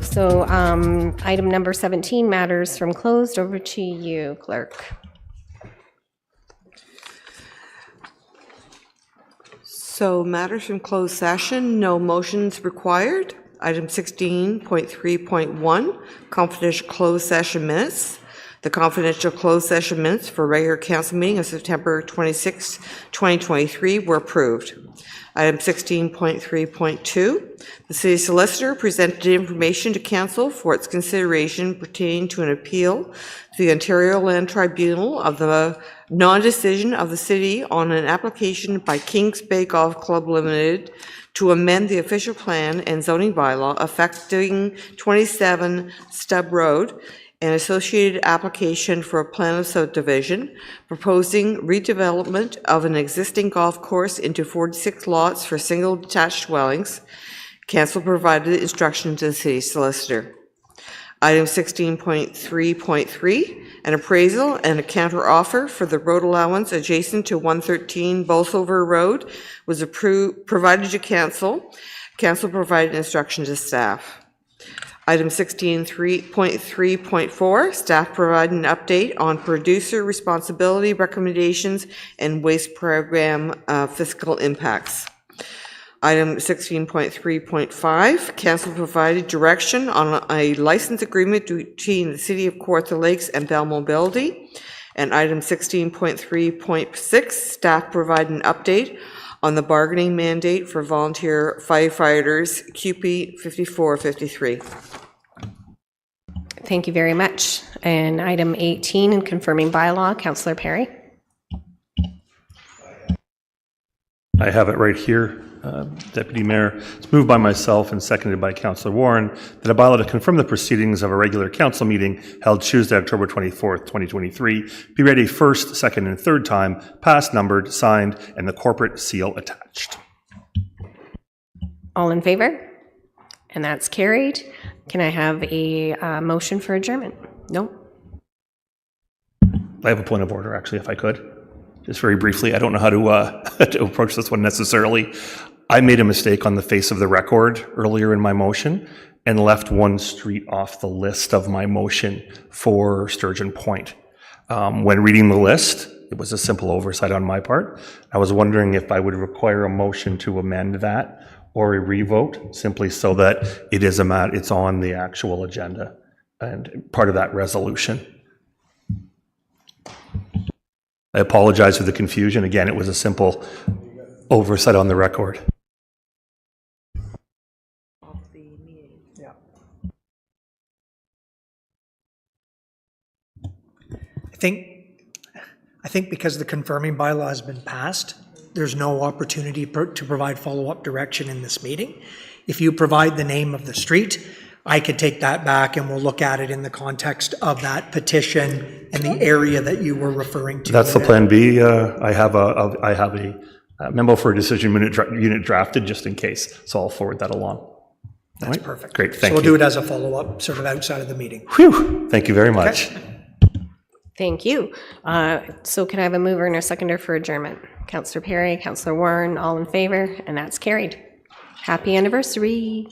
So item number 17, matters from closed, over to you, clerk. So matters from closed session, no motions required. Item 16.3.1, confidential closed session minutes. The confidential closed session minutes for regular council meeting of September 26, 2023 were approved. Item 16.3.2, the city solicitor presented information to council for its consideration pertaining to an appeal to the Ontario Land Tribunal of the non-decision of the city on an application by Kings Bay Golf Club Limited to amend the official plan and zoning bylaw affecting 27 Stubb Road, an associated application for a plan of subdivision, proposing redevelopment of an existing golf course into 46 lots for single detached dwellings. Council provided instruction to the city solicitor. Item 16.3.3, an appraisal and a counter offer for the road allowance adjacent to 113 Bolsover Road was provided to council. Council provided instruction to staff. Item 16.3.4, staff provide an update on producer responsibility recommendations and waste program fiscal impacts. Item 16.3.5, council provided direction on a license agreement between the City of Kawartha Lakes and Bell Mobility. And item 16.3.6, staff provide an update on the bargaining mandate for volunteer firefighters, QP 5453. Thank you very much. And item 18, in confirming bylaw, Councillor Perry. I have it right here, Deputy Mayor. It's moved by myself and seconded by Councillor Warren that a bylaw to confirm the proceedings of a regular council meeting held Tuesday, October 24th, 2023, be read a first, second, and third time, passed, numbered, signed, and the corporate seal attached. All in favor? And that's carried. Can I have a motion for adjournment? No? I have a point of order, actually, if I could. Just very briefly, I don't know how to, to approach this one necessarily. I made a mistake on the face of the record earlier in my motion and left one street off the list of my motion for Sturgeon Point. When reading the list, it was a simple oversight on my part. I was wondering if I would require a motion to amend that or a revote, simply so that it is it's on the actual agenda and part of that resolution. I apologize for the confusion. Again, it was a simple oversight on the record. I think because the confirming bylaw has been passed, there's no opportunity to provide follow-up direction in this meeting. If you provide the name of the street, I could take that back and we'll look at it in the context of that petition and the area that you were referring to. That's the plan B. I have a memo for a decision unit drafted just in case, so I'll forward that along. That's perfect. Great, thank you. So we'll do it as a follow-up, sort of outside of the meeting. Whew, thank you very much. Okay. Thank you. So can I have a mover and a seconder for adjournment? Councillor Perry, Councillor Warren, all in favor, and that's carried. Happy anniversary.